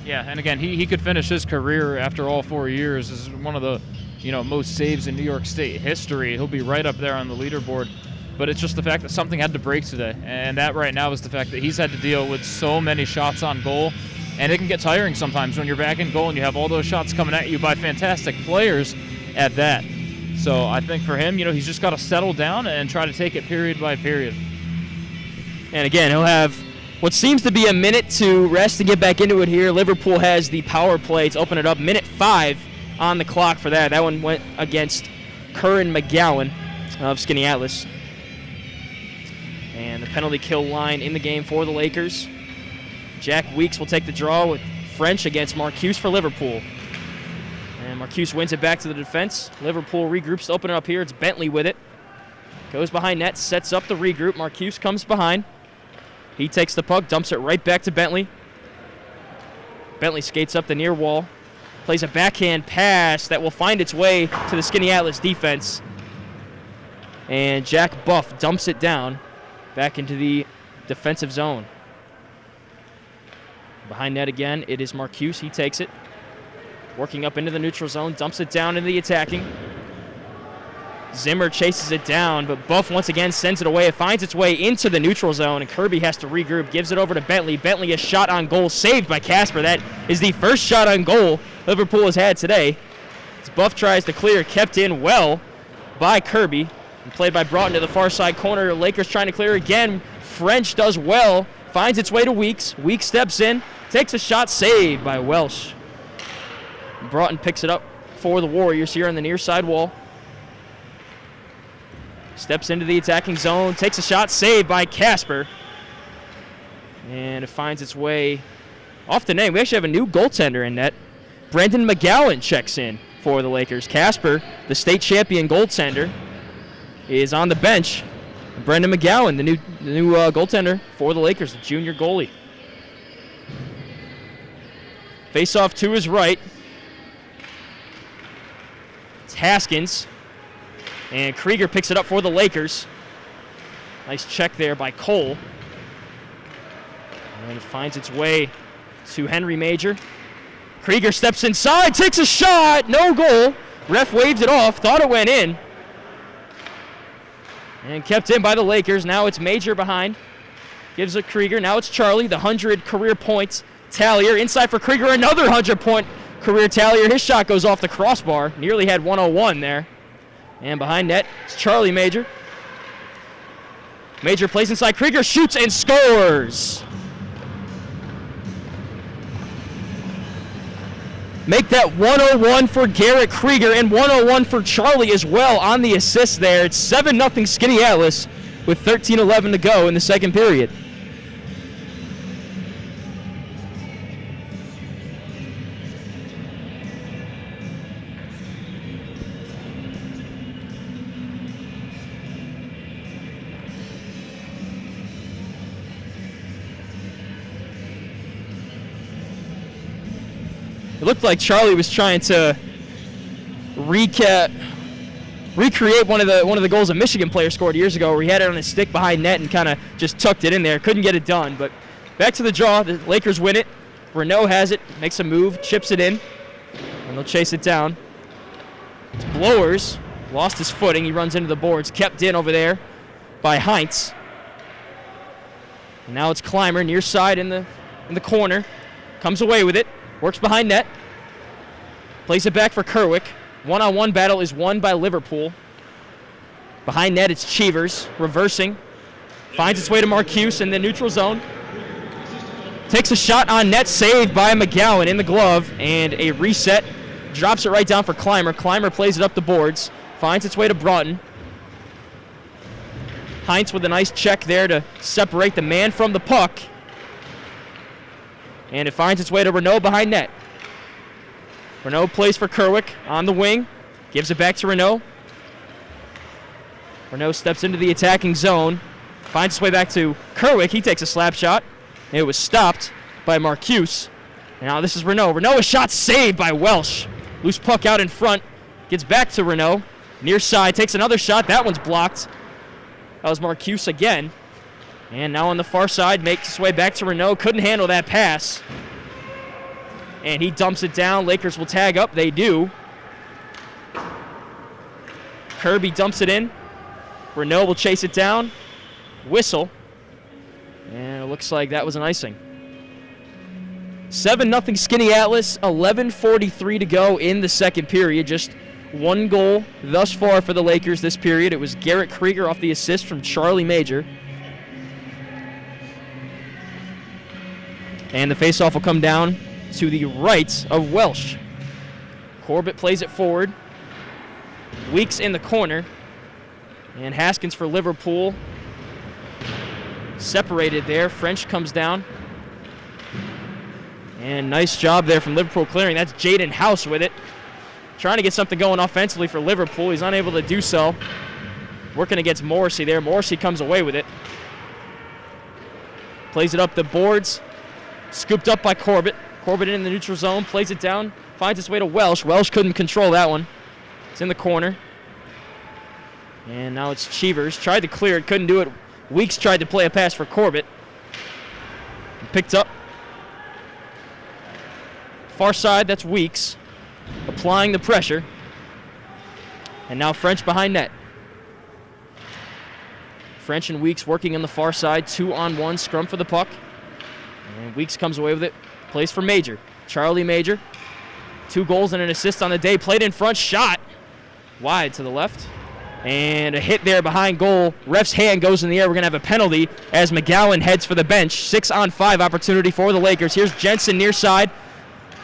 Yeah, and again, he could finish his career after all 4 years as one of the most saves in New York State history. He'll be right up there on the leaderboard. But it's just the fact that something had to break today. And that right now is the fact that he's had to deal with so many shots on goal. And it can get tiring sometimes when you're back in goal and you have all those shots coming at you by fantastic players at that. So I think for him, he's just got to settle down and try to take it period by period. And again, he'll have what seems to be a minute to rest and get back into it here. Liverpool has the power play to open it up. Minute 5 on the clock for that. That one went against Curran McGowan of Skaneateles. And the penalty kill line in the game for the Lakers. Jack Weeks will take the draw with French against Marcuse for Liverpool. And Marcuse wins it back to the defense. Liverpool regroups to open it up here. It's Bentley with it. Goes behind net, sets up the regroup. Marcuse comes behind. He takes the puck, dumps it right back to Bentley. Bentley skates up the near wall. Plays a backhand pass that will find its way to the Skaneateles defense. And Jack Buff dumps it down back into the defensive zone. Behind net again, it is Marcuse. He takes it. Working up into the neutral zone, dumps it down into the attacking. Zimmer chases it down, but Buff once again sends it away. It finds its way into the neutral zone, and Kirby has to regroup, gives it over to Bentley. Bentley, a shot on goal, saved by Casper. That is the first shot on goal Liverpool has had today. As Buff tries to clear, kept in well by Kirby. And played by Broughton to the far side corner. Lakers trying to clear again. French does well, finds its way to Weeks. Weeks steps in, takes a shot, saved by Welsh. Broughton picks it up for the Warriors here on the near side wall. Steps into the attacking zone, takes a shot, saved by Casper. And it finds its way off the net. We actually have a new goaltender in net. Brendan McGowan checks in for the Lakers. Casper, the state champion goaltender, is on the bench. Brendan McGowan, the new goaltender for the Lakers, the junior goalie. Face-off to his right. It's Haskins. And Krieger picks it up for the Lakers. Nice check there by Cole. And it finds its way to Henry Major. Krieger steps inside, takes a shot, no goal. Ref waved it off, thought it went in. And kept in by the Lakers. Now it's Major behind. Gives it Krieger. Now it's Charlie, the 100 career points tallier. Inside for Krieger, another 100-point career tallier. His shot goes off the crossbar. Nearly had 101 there. And behind net, it's Charlie Major. Major plays inside. Krieger shoots and scores. Make that 101 for Garrett Krieger and 101 for Charlie as well on the assist there. It's 7-0 Skaneateles with 13:11 to go in the second period. It looked like Charlie was trying to recreate one of the goals a Michigan player scored years ago, where he had it on his stick behind net and kind of just tucked it in there. Couldn't get it done, but back to the draw. The Lakers win it. Renault has it, makes a move, chips it in, and they'll chase it down. It's Blowers, lost his footing. He runs into the boards, kept in over there by Heinz. And now it's Clymer, near side in the corner. Comes away with it, works behind net. Plays it back for Kerwick. One-on-one battle is won by Liverpool. Behind net, it's Cheevers, reversing. Finds its way to Marcuse in the neutral zone. Takes a shot on net, saved by McGowan in the glove, and a reset. Drops it right down for Clymer. Clymer plays it up the boards. Finds its way to Broughton. Heinz with a nice check there to separate the man from the puck. And it finds its way to Renault behind net. Renault plays for Kerwick on the wing. Gives it back to Renault. Renault steps into the attacking zone. Finds its way back to Kerwick. He takes a slap shot. It was stopped by Marcuse. Now this is Renault. Renault, a shot saved by Welsh. Loose puck out in front. Gets back to Renault. Near side, takes another shot. That one's blocked. That was Marcuse again. And now on the far side, makes his way back to Renault. Couldn't handle that pass. And he dumps it down. Lakers will tag up. They do. Kirby dumps it in. Renault will chase it down. Whistle. And it looks like that was an icing. 7-0 Skaneateles, 11:43 to go in the second period. Just one goal thus far for the Lakers this period. It was Garrett Krieger off the assist from Charlie Major. And the faceoff will come down to the right of Welsh. Corbett plays it forward. Weeks in the corner. And Haskins for Liverpool. Separated there. French comes down. And nice job there from Liverpool clearing. That's Jaden House with it. Trying to get something going offensively for Liverpool. He's unable to do so. Working against Morrissey there. Morrissey comes away with it. Plays it up the boards. Scooped up by Corbett. Corbett in the neutral zone. Plays it down. Finds its way to Welsh. Welsh couldn't control that one. It's in the corner. And now it's Cheevers. Tried to clear it. Couldn't do it. Weeks tried to play a pass for Corbett. Picked up. Far side, that's Weeks. Applying the pressure. And now French behind net. French and Weeks working on the far side. 2-on-1 scrum for the puck. And Weeks comes away with it. Plays for Major. Charlie Major. 2 goals and an assist on the day. Played in front. Shot. Wide to the left. And a hit there behind goal. Ref's hand goes in the air. We're going to have a penalty as McGowan heads for the bench. 6-on-5 opportunity for the Lakers. Here's Jensen near side.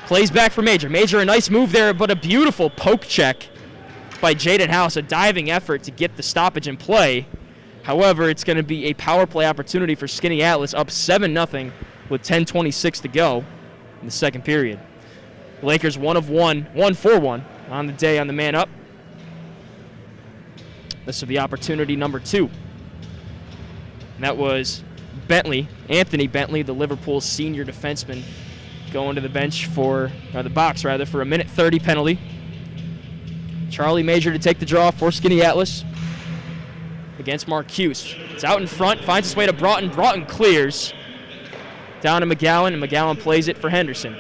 Plays back for Major. Major, a nice move there, but a beautiful poke check by Jaden House. A diving effort to get the stoppage in play. However, it's going to be a power play opportunity for Skaneateles, up 7-0 with 10:26 to go in the second period. The Lakers 1-for-1 on the day on the man up. This will be opportunity number 2. And that was Bentley, Anthony Bentley, the Liverpool senior defenseman, going to the bench for, or the box rather, for a 1:30 penalty. Charlie Major to take the draw for Skaneateles against Marcuse. It's out in front, finds its way to Broughton. Broughton clears. Down to McGowan, and McGowan plays it for Henderson.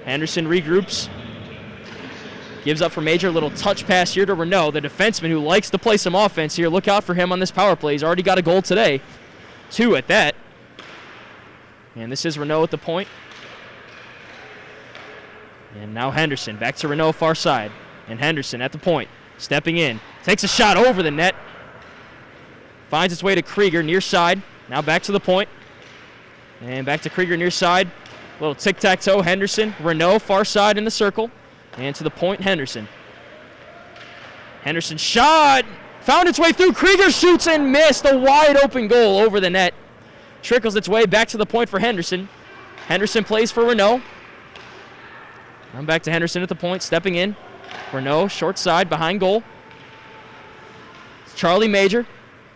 Henderson regroups. Gives up for Major. A little touch pass here to Renault, the defenseman who likes to play some offense here. Look out for him on this power play. He's already got a goal today. 2 at that. And this is Renault at the point. And now Henderson. Back to Renault far side. And Henderson at the point. Stepping in. Takes a shot over the net. Finds its way to Krieger near side. Now back to the point. And back to Krieger near side. A little tic-tac-toe. Henderson. Renault far side in the circle. And to the point, Henderson. Henderson shot. Found its way through. Krieger shoots and missed. A wide open goal over the net. Trickles its way back to the point for Henderson. Henderson plays for Renault. I'm back to Henderson at the point, stepping in. Renault, short side, behind goal. It's Charlie Major.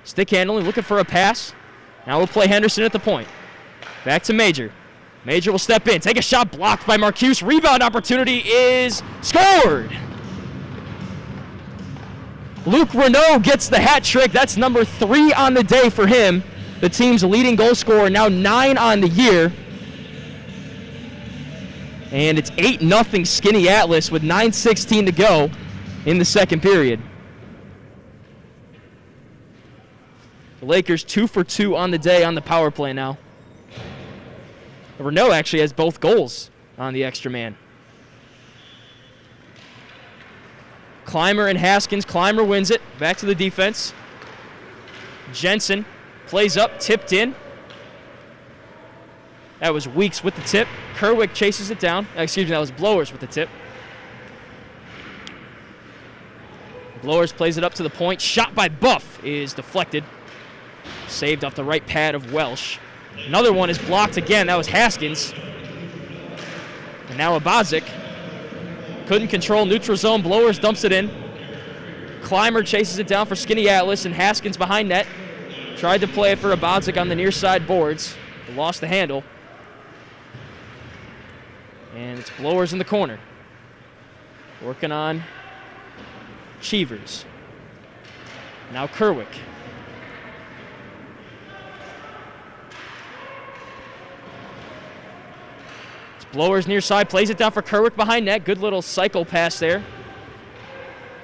Stick handling, looking for a pass. Now we'll play Henderson at the point. Back to Major. Major will step in, take a shot, blocked by Marcuse. Rebound opportunity is scored. Luke Renault gets the hat trick. That's number 3 on the day for him. The team's leading goal scorer, now 9 on the year. And it's 8-0 Skaneateles with 9:16 to go in the second period. The Lakers 2 for 2 on the day on the power play now. Renault actually has both goals on the extra man. Clymer and Haskins. Clymer wins it. Back to the defense. Jensen plays up, tipped in. That was Weeks with the tip. Kerwick chases it down. Excuse me, that was Blowers with the tip. Blowers plays it up to the point. Shot by Buff is deflected. Saved off the right pad of Welsh. Another one is blocked again. That was Haskins. And now Abazic. Couldn't control neutral zone. Blowers dumps it in. Clymer chases it down for Skaneateles, and Haskins behind net. Tried to play it for Abazic on the near side boards. But lost the handle. And it's Blowers in the corner. Working on Cheevers. Now Kerwick. Blowers near side, plays it down for Kerwick behind net. Good little cycle pass there.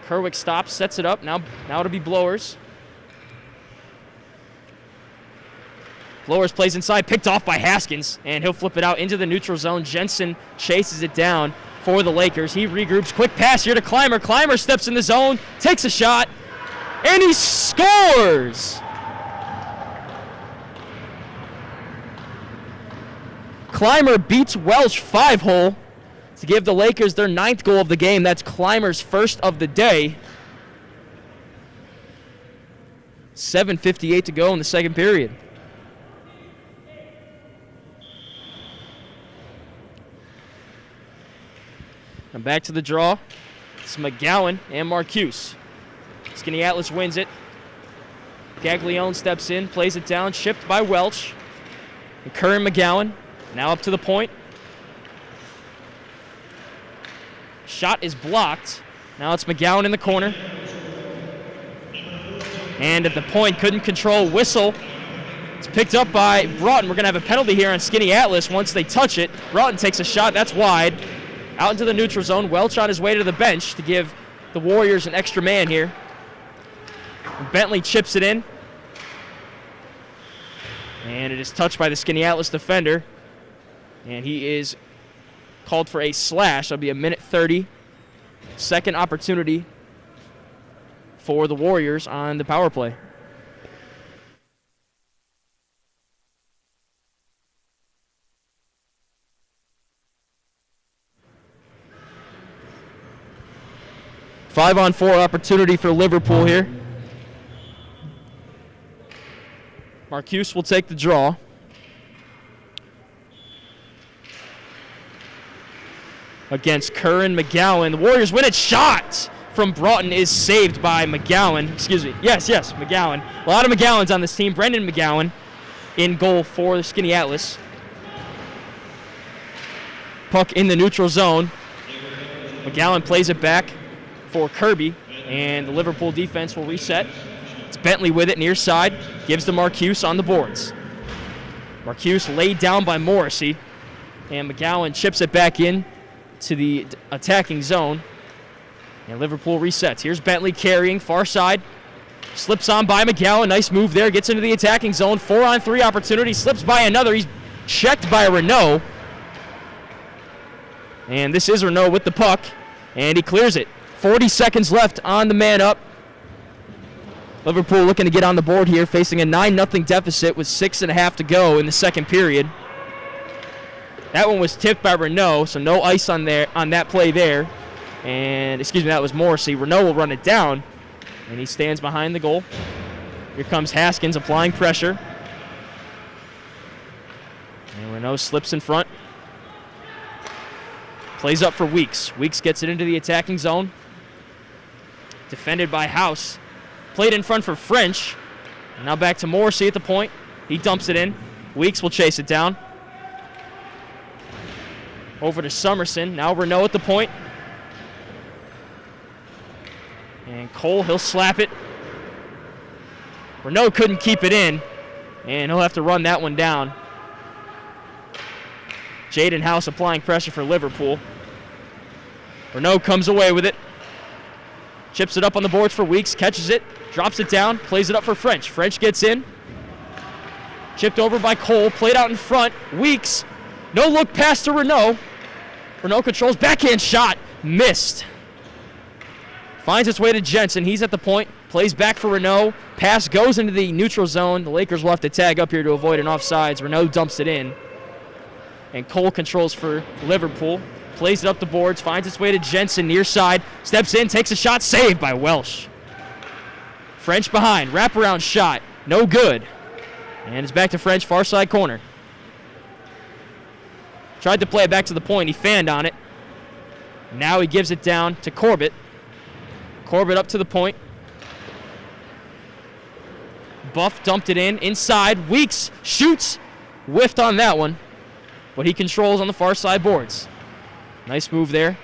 Kerwick stops, sets it up. Now it'll be Blowers. Blowers plays inside, picked off by Haskins, and he'll flip it out into the neutral zone. Jensen chases it down for the Lakers. He regroups. Quick pass here to Clymer. Clymer steps in the zone, takes a shot, and he scores! Clymer beats Welsh 5-hole to give the Lakers their 9th goal of the game. That's Clymer's first of the day. 7:58 to go in the second period. And back to the draw. It's McGowan and Marcuse. Skaneateles wins it. Gaglione steps in, plays it down, chipped by Welch. And Kerr and McGowan. Now up to the point. Shot is blocked. Now it's McGowan in the corner. And at the point, couldn't control. Whistle. It's picked up by Broughton. We're going to have a penalty here on Skaneateles once they touch it. Broughton takes a shot. That's wide. Out into the neutral zone. Welch on his way to the bench to give the Warriors an extra man here. And Bentley chips it in. And it is touched by the Skaneateles defender. And he is called for a slash. That'll be 1:30. Second opportunity for the Warriors on the power play. Five-on-4 opportunity for Liverpool here. Marcuse will take the draw. Against Kerr and McGowan. The Warriors win it. Shot from Broughton is saved by McGowan. Excuse me. Yes, McGowan. A lot of McGowans on this team. Brendan McGowan in goal for the Skaneateles. Puck in the neutral zone. McGowan plays it back for Kirby, and the Liverpool defense will reset. It's Bentley with it near side. Gives to Marcuse on the boards. Marcuse laid down by Morrissey, and McGowan chips it back in to the attacking zone, and Liverpool resets. Here's Bentley carrying far side, slips on by McGowan. Nice move there, gets into the attacking zone. 4-on-3 opportunity, slips by another. He's checked by Renault, and this is Renault with the puck, and he clears it. 40 seconds left on the man up. Liverpool looking to get on the board here, facing a 9-0 deficit with 6.5 to go in the second period. That one was tipped by Renault, so no ice on that play there. And, excuse me, that was Morrissey. Renault will run it down, and he stands behind the goal. Here comes Haskins applying pressure. And Renault slips in front. Plays up for Weeks. Weeks gets it into the attacking zone. Defended by House. Played in front for French. Now back to Morrissey at the point. He dumps it in. Weeks will chase it down. Over to Summerson. Now Renault at the point. And Cole, he'll slap it. Renault couldn't keep it in, and he'll have to run that one down. Jaden House applying pressure for Liverpool. Renault comes away with it. Chips it up on the boards for Weeks, catches it, drops it down, plays it up for French. French gets in. Chipped over by Cole, played out in front. Weeks, no look pass to Renault. Renault controls, backhand shot, missed. Finds its way to Jensen. He's at the point. Plays back for Renault. Pass goes into the neutral zone. The Lakers will have to tag up here to avoid an offsides. Renault dumps it in. And Cole controls for Liverpool. Plays it up the boards. Finds its way to Jensen near side. Steps in. Takes a shot. Saved by Welsh. French behind. Wraparound shot. No good. And it's back to French. Far side corner. Tried to play it back to the point. He fanned on it. Now he gives it down to Corbett. Corbett up to the point. Buff dumped it in. Inside. Weeks shoots. Whiffed on that one. But he controls on the far side boards. Nice move there.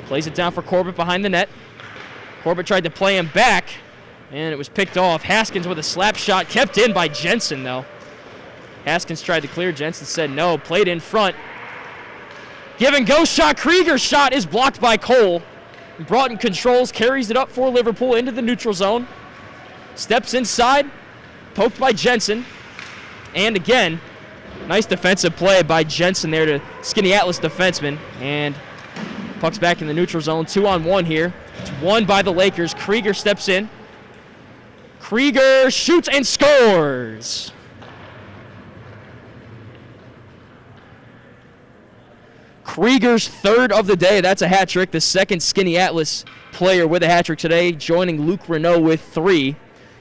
Plays it down for Corbett behind the net. Corbett tried to play him back, and it was picked off. Haskins with a slap shot. Kept in by Jensen, though. Haskins tried to clear. Jensen said no. Played in front. Give and go shot. Krieger's shot is blocked by Cole. Broughton controls, carries it up for Liverpool into the neutral zone. Steps inside, poked by Jensen. And again, nice defensive play by Jensen there to Skaneateles defenseman. And puck's back in the neutral zone. 2-on-1 here. It's won by the Lakers. Krieger steps in. Krieger shoots and scores. Krieger's third of the day. That's a hat trick. The second Skaneateles player with a hat trick today, joining Luke Renault with 3.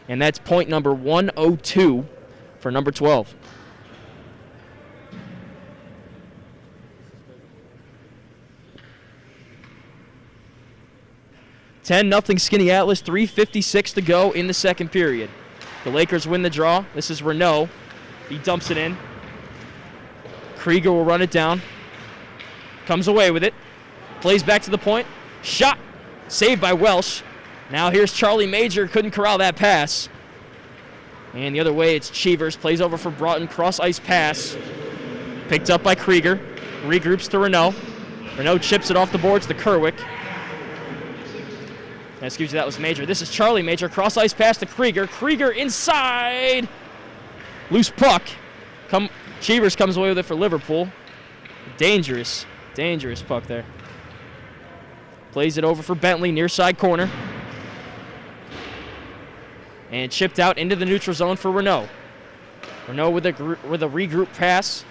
And that's point number 102 for number 12. (10-0) Skaneateles, 3:56 to go in the second period. The Lakers win the draw. This is Renault. He dumps it in. Krieger will run it down. Comes away with it. Plays back to the point. Shot. Saved by Welsh. Now here's Charlie Major. Couldn't corral that pass. And the other way, it's Cheevers. Plays over for Broughton. Cross-ice pass. Picked up by Krieger. Regroups to Renault. Renault chips it off the boards to Kerwick. Excuse me, that was Major. This is Charlie Major. Cross-ice pass to Krieger. Krieger inside. Loose puck. Cheevers comes away with it for Liverpool. Dangerous puck there. Plays it over for Bentley, near side corner. And chipped out into the neutral zone for Renault. Renault with a regroup pass.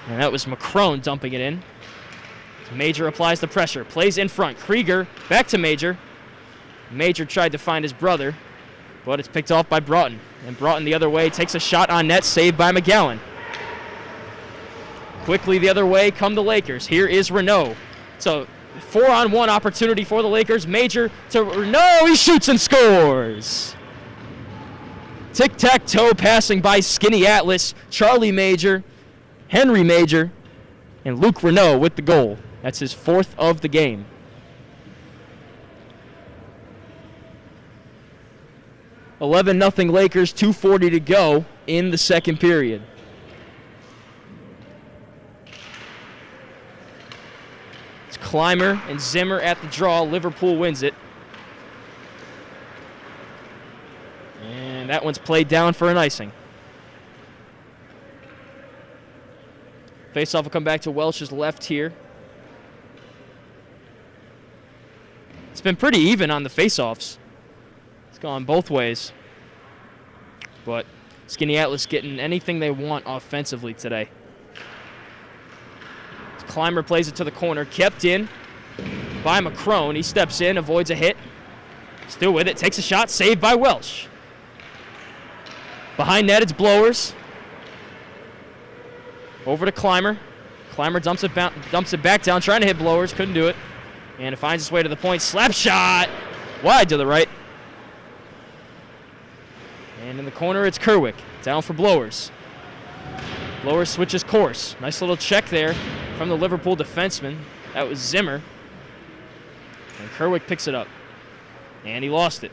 And that was McCrone dumping it in. Major applies the pressure. Plays in front. Krieger back to Major. Major tried to find his brother, but it's picked off by Broughton. And Broughton the other way takes a shot on net, saved by McGowan. Quickly the other way come the Lakers. Here is Renault. So 4-on-1 opportunity for the Lakers. Major to Renault. He shoots and scores. Tic-tac-toe passing by Skaneateles, Charlie Major, Henry Major, and Luke Renault with the goal. That's his 4th of the game. (11-0) Lakers, 2:40 to go in the second period. It's Clymer and Zimmer at the draw. Liverpool wins it. And that one's played down for an icing. Faceoff will come back to Welsh's left here. It's been pretty even on the faceoffs. It's gone both ways. But Skaneateles getting anything they want offensively today. Clymer plays it to the corner. Kept in by McCrone. He steps in, avoids a hit. Still with it. Takes a shot. Saved by Welsh. Behind net, it's Blowers. Over to Clymer. Clymer dumps it back down, trying to hit Blowers. Couldn't do it. And it finds its way to the point. Slap shot. Wide to the right. And in the corner, it's Kerwick. Down for Blowers. Blowers switches course. Nice little check there from the Liverpool defenseman. That was Zimmer. And Kerwick picks it up. And he lost it.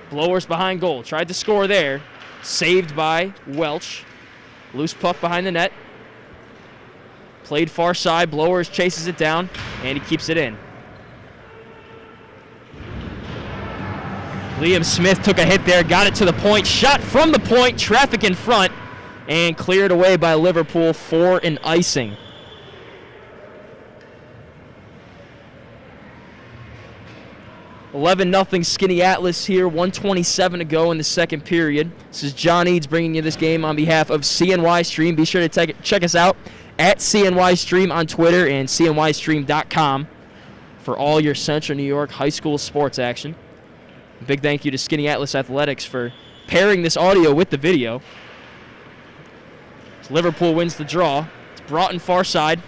Blowers behind goal. Tried to score there. Saved by Welch. Loose puck behind the net. Played far side. Blowers chases it down. And he keeps it in. Liam Smith took a hit there, got it to the point, shot from the point, traffic in front, and cleared away by Liverpool for an icing. $11-0 Skaneateles here, 1:27 to go in the second period. This is John Eads bringing you this game on behalf of CNY Stream. Be sure to check us out at CNY Stream on Twitter and CNYStream.com for all your Central New York high school sports action. Big thank you to Skaneateles Athletics for pairing this audio with the video. So Liverpool wins the draw. It's Broughton far side.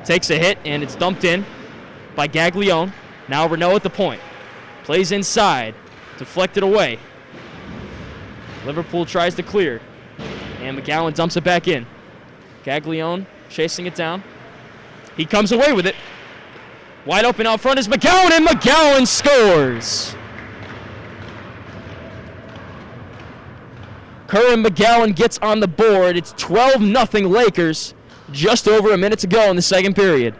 Takes a hit, and it's dumped in by Gaglione. Now Renault at the point. Plays inside. Deflected away. Liverpool tries to clear. And McGowan dumps it back in. Gaglione chasing it down. He comes away with it. Wide open out front is McGowan, and McGowan scores. Curran McGowan gets on the board. It's 12-0 Lakers. Just over a minute to go in the second period.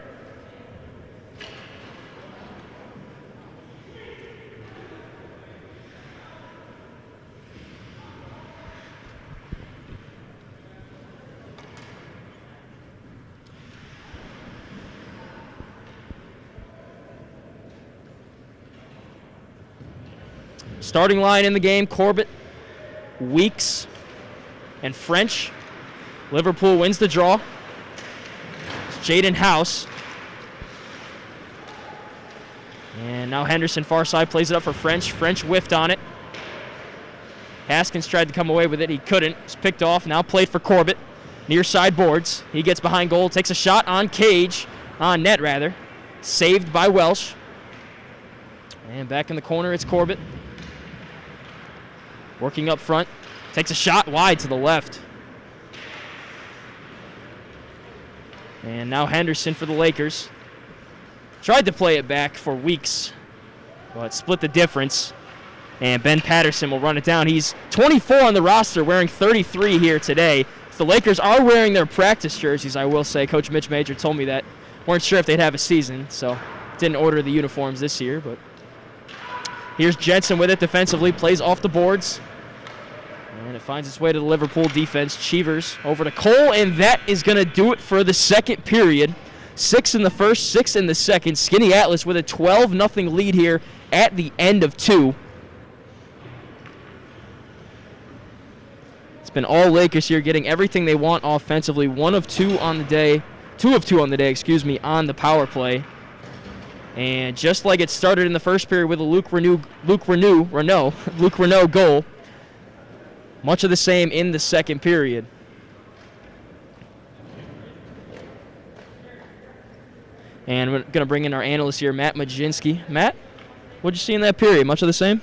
Starting line in the game, Corbett, Weeks, and French. Liverpool wins the draw. It's Jaden House. And now Henderson far side plays it up for French. French whiffed on it. Haskins tried to come away with it. He couldn't. It's picked off. Now played for Corbett. Near side boards. He gets behind goal. Takes a shot on cage. On net, rather. Saved by Welsh. And back in the corner, it's Corbett. Working up front. Takes a shot wide to the left. And now Henderson for the Lakers. Tried to play it back for Weeks, but split the difference. And Ben Patterson will run it down. He's 24 on the roster, wearing 33 here today. The Lakers are wearing their practice jerseys, I will say. Coach Mitch Major told me that. Weren't sure if they'd have a season, so didn't order the uniforms this year. But here's Jensen with it defensively. Plays off the boards. And it finds its way to the Liverpool defense. Cheevers over to Cole, and that is going to do it for the second period. 6 in the first, 6 in the second. Skaneateles with a 12-0 lead here at the end of 2. It's been all Lakers here getting everything they want offensively. 1 of 2 on the day. 2 of 2 on the day, on the power play. And just like it started in the first period with a Luke Renault goal, much of the same in the second period. And we're going to bring in our analyst here, Matt Majinski. Matt, what'd you see in that period? Much of the same?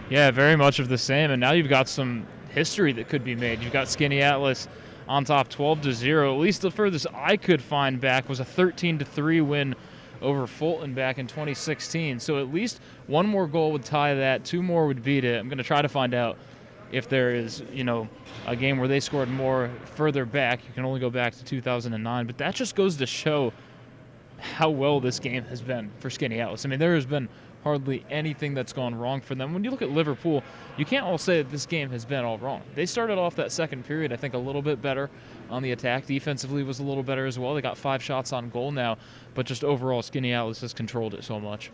Yeah, very much of the same. And now you've got some history that could be made. You've got Skaneateles on top 12-0. At least the furthest I could find back was a 13-3 win over Fulton back in 2016. So at least one more goal would tie that. 2 more would beat it. I'm going to try to find out if there is, a game where they scored more further back. You can only go back to 2009. But that just goes to show how well this game has been for Skaneateles. I mean, there has been hardly anything that's gone wrong for them. When you look at Liverpool, you can't all say that this game has been all wrong. They started off that second period, I think, a little bit better on the attack. Defensively was a little better as well. They got 5 shots on goal now, but just overall, Skaneateles has controlled it so much.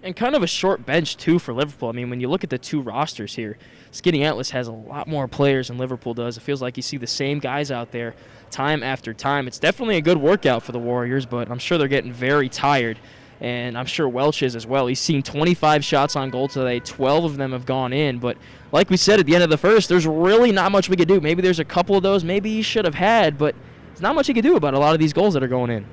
And kind of a short bench, too, for Liverpool. I mean, when you look at the 2 rosters here, Skaneateles has a lot more players than Liverpool does. It feels like you see the same guys out there time after time. It's definitely a good workout for the Warriors, but I'm sure they're getting very tired. And I'm sure Welch is as well. He's seen 25 shots on goal today. 12 of them have gone in. But like we said at the end of the first, there's really not much we could do. Maybe there's a couple of those maybe he should have had, but there's not much he could do about a lot of these goals that are going in.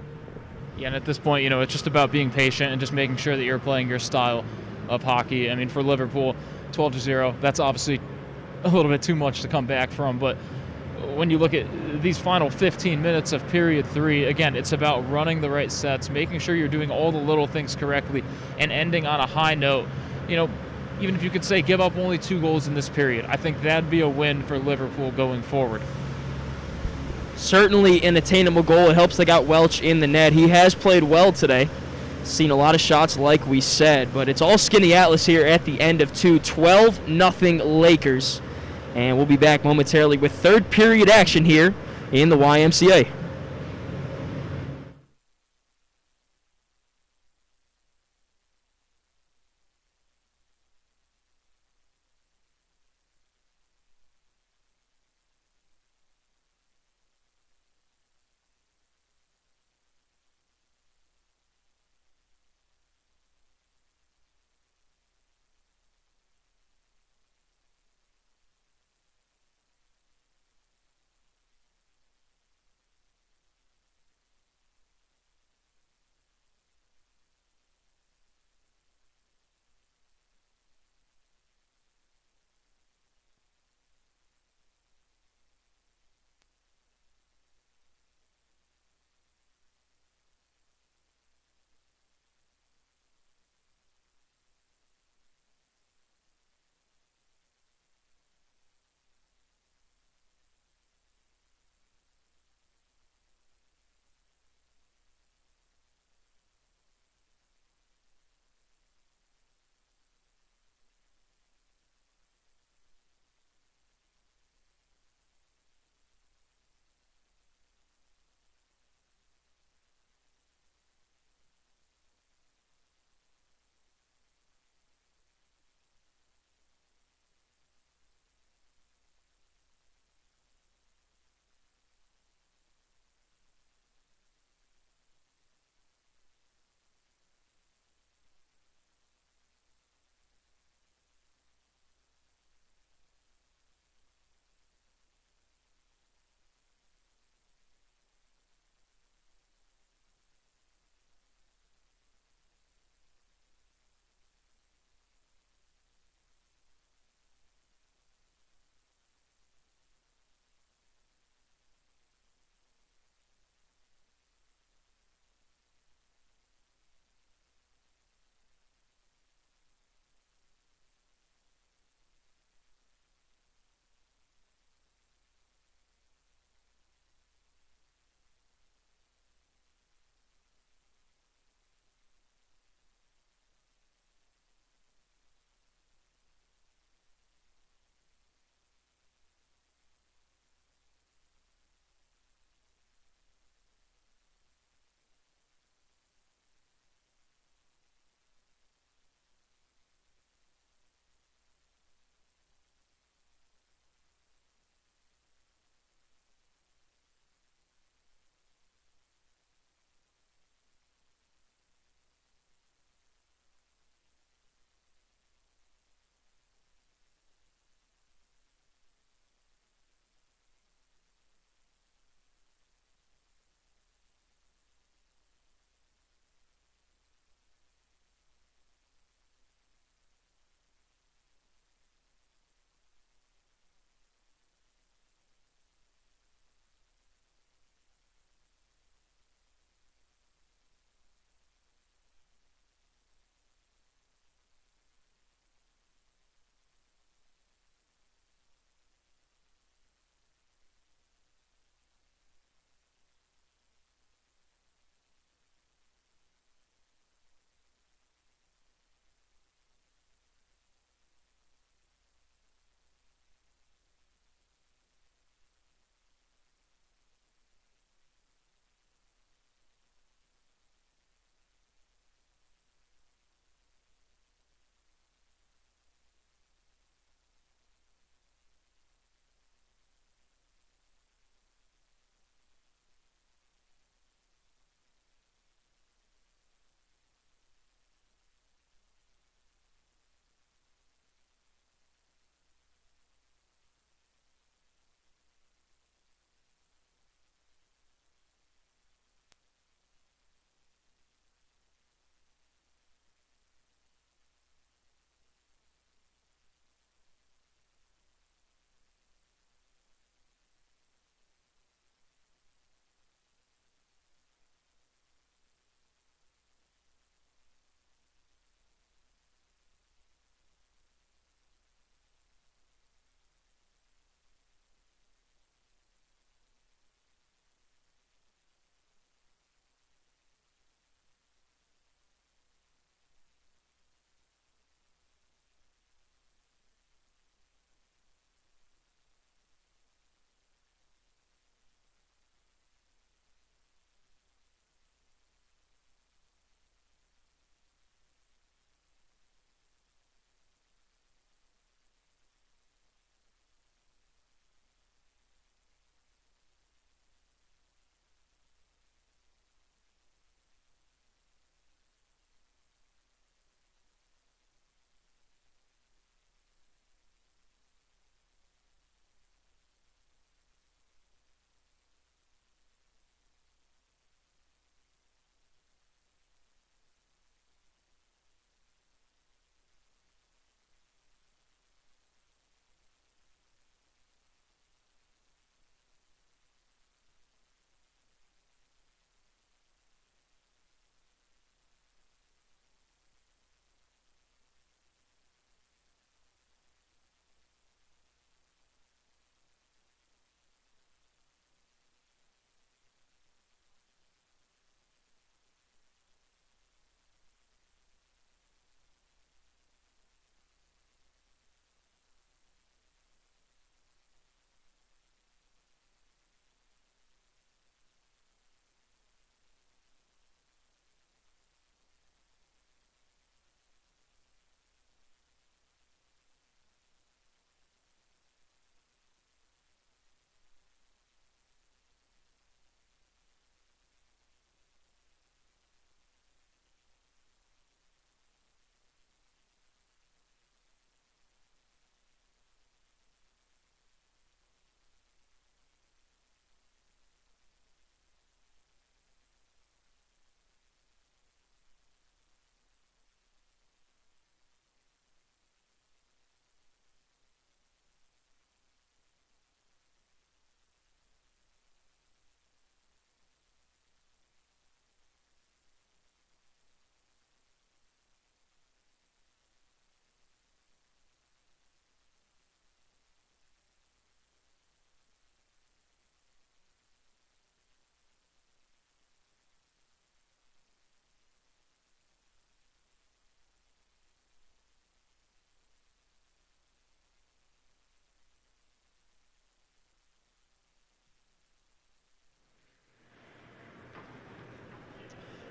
Yeah, and at this point, it's just about being patient and just making sure that you're playing your style of hockey. I mean, for Liverpool, 12-0, that's obviously a little bit too much to come back from, but when you look at these final 15 minutes of period 3, again, it's about running the right sets, making sure you're doing all the little things correctly, and ending on a high note. Even if you could say give up only 2 goals in this period, I think that'd be a win for Liverpool going forward. Certainly an attainable goal. It helps they got Welch in the net. He has played well today. Seen a lot of shots like we said, but it's all Skaneateles here at the end of 2, 12-0 Lakers. And we'll be back momentarily with third period action here in the YMCA.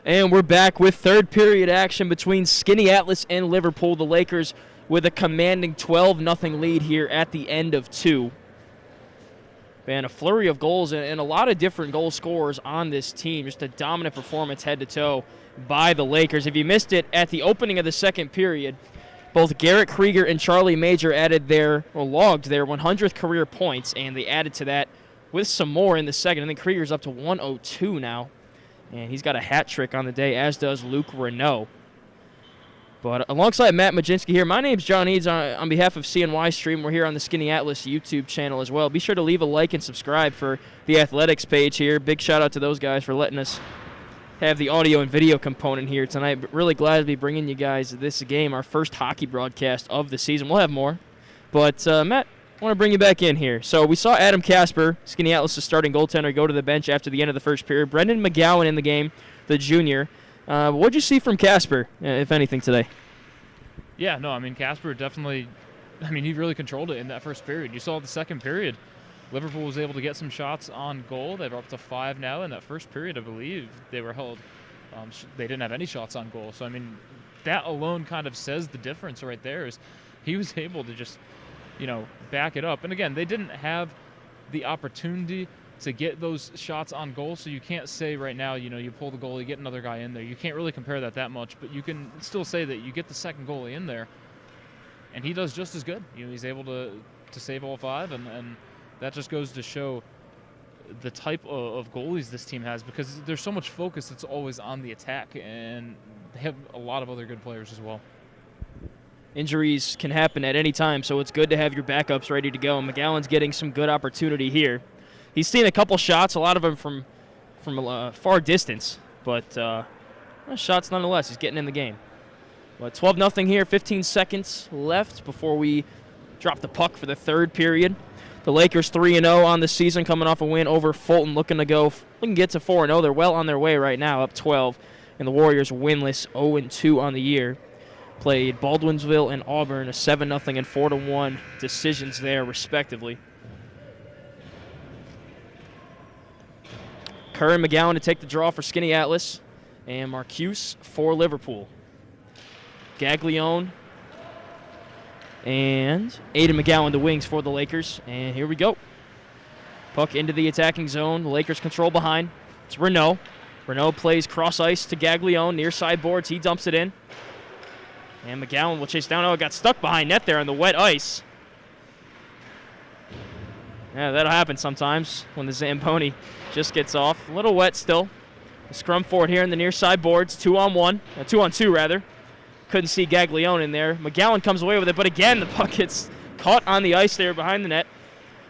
And we're back with third period action between Skaneateles and Liverpool. The Lakers with a commanding 12-0 lead here at the end of 2. And a flurry of goals and a lot of different goal scorers on this team. Just a dominant performance head to toe by the Lakers. If you missed it, at the opening of the second period, both Garrett Krieger and Charlie Major logged their 100th career points, and they added to that with some more in the second. I think Krieger's up to 102 now, and he's got a hat trick on the day, as does Luke Renault. But alongside Matt Majinski here, my name's John Eads. On behalf of CNY Stream, we're here on the Skaneateles YouTube channel as well. Be sure to leave a like and subscribe for the athletics page here. Big shout out to those guys for letting us have the audio and video component here tonight. But really glad to be bringing you guys this game, our first hockey broadcast of the season. We'll have more. But, Matt, I want to bring you back in here. So we saw Adam Casper, Skaneateles' starting goaltender, go to the bench after the end of the first period. Brendan McGowan in the game, the junior. What did you see from Casper, if anything, today? Yeah, no, I mean, Casper definitely, he really controlled it in that first period. You saw the second period. Liverpool was able to get some shots on goal. They're up to 5 now. In that first period, I believe, they were held. They didn't have any shots on goal. So, that alone kind of says the difference right there is he was able to just, back it up. And, again, they didn't have the opportunity to get those shots on goal, so you can't say right now, you pull the goalie, get another guy in there. You can't really compare that much, but you can still say that you get the second goalie in there, and he does just as good. He's able to save all 5, and that just goes to show the type of goalies this team has, because there's so much focus that's always on the attack, and they have a lot of other good players as well. Injuries can happen at any time, so it's good to have your backups ready to go. McGowan's getting some good opportunity here. He's seen a couple shots, a lot of them from a far distance, but shots nonetheless. He's getting in the game. But 12-0 here, 15 seconds left before we drop the puck for the third period. The Lakers 3-0 on the season, coming off a win over Fulton, looking to get to 4-0. They're well on their way right now, up 12, and the Warriors winless 0-2 on the year. Played Baldwinsville and Auburn, a 7-0 and 4-1 decisions there, respectively. Kerr and McGowan to take the draw for Skaneateles, and Marcuse for Liverpool. Gaglione and Aiden McGowan the wings for the Lakers, and here we go. Puck into the attacking zone. The Lakers control behind. It's Renault. Renault plays cross ice to Gaglione, near side boards. He dumps it in. And McGowan will chase down. Oh, it got stuck behind net there on the wet ice. Yeah, that'll happen sometimes when the Zamboni just gets off. A little wet still. A scrum for it here in the near side boards. 2-on-2 rather. Couldn't see Gaglione in there. McGowan comes away with it, but again, the puck gets caught on the ice there behind the net.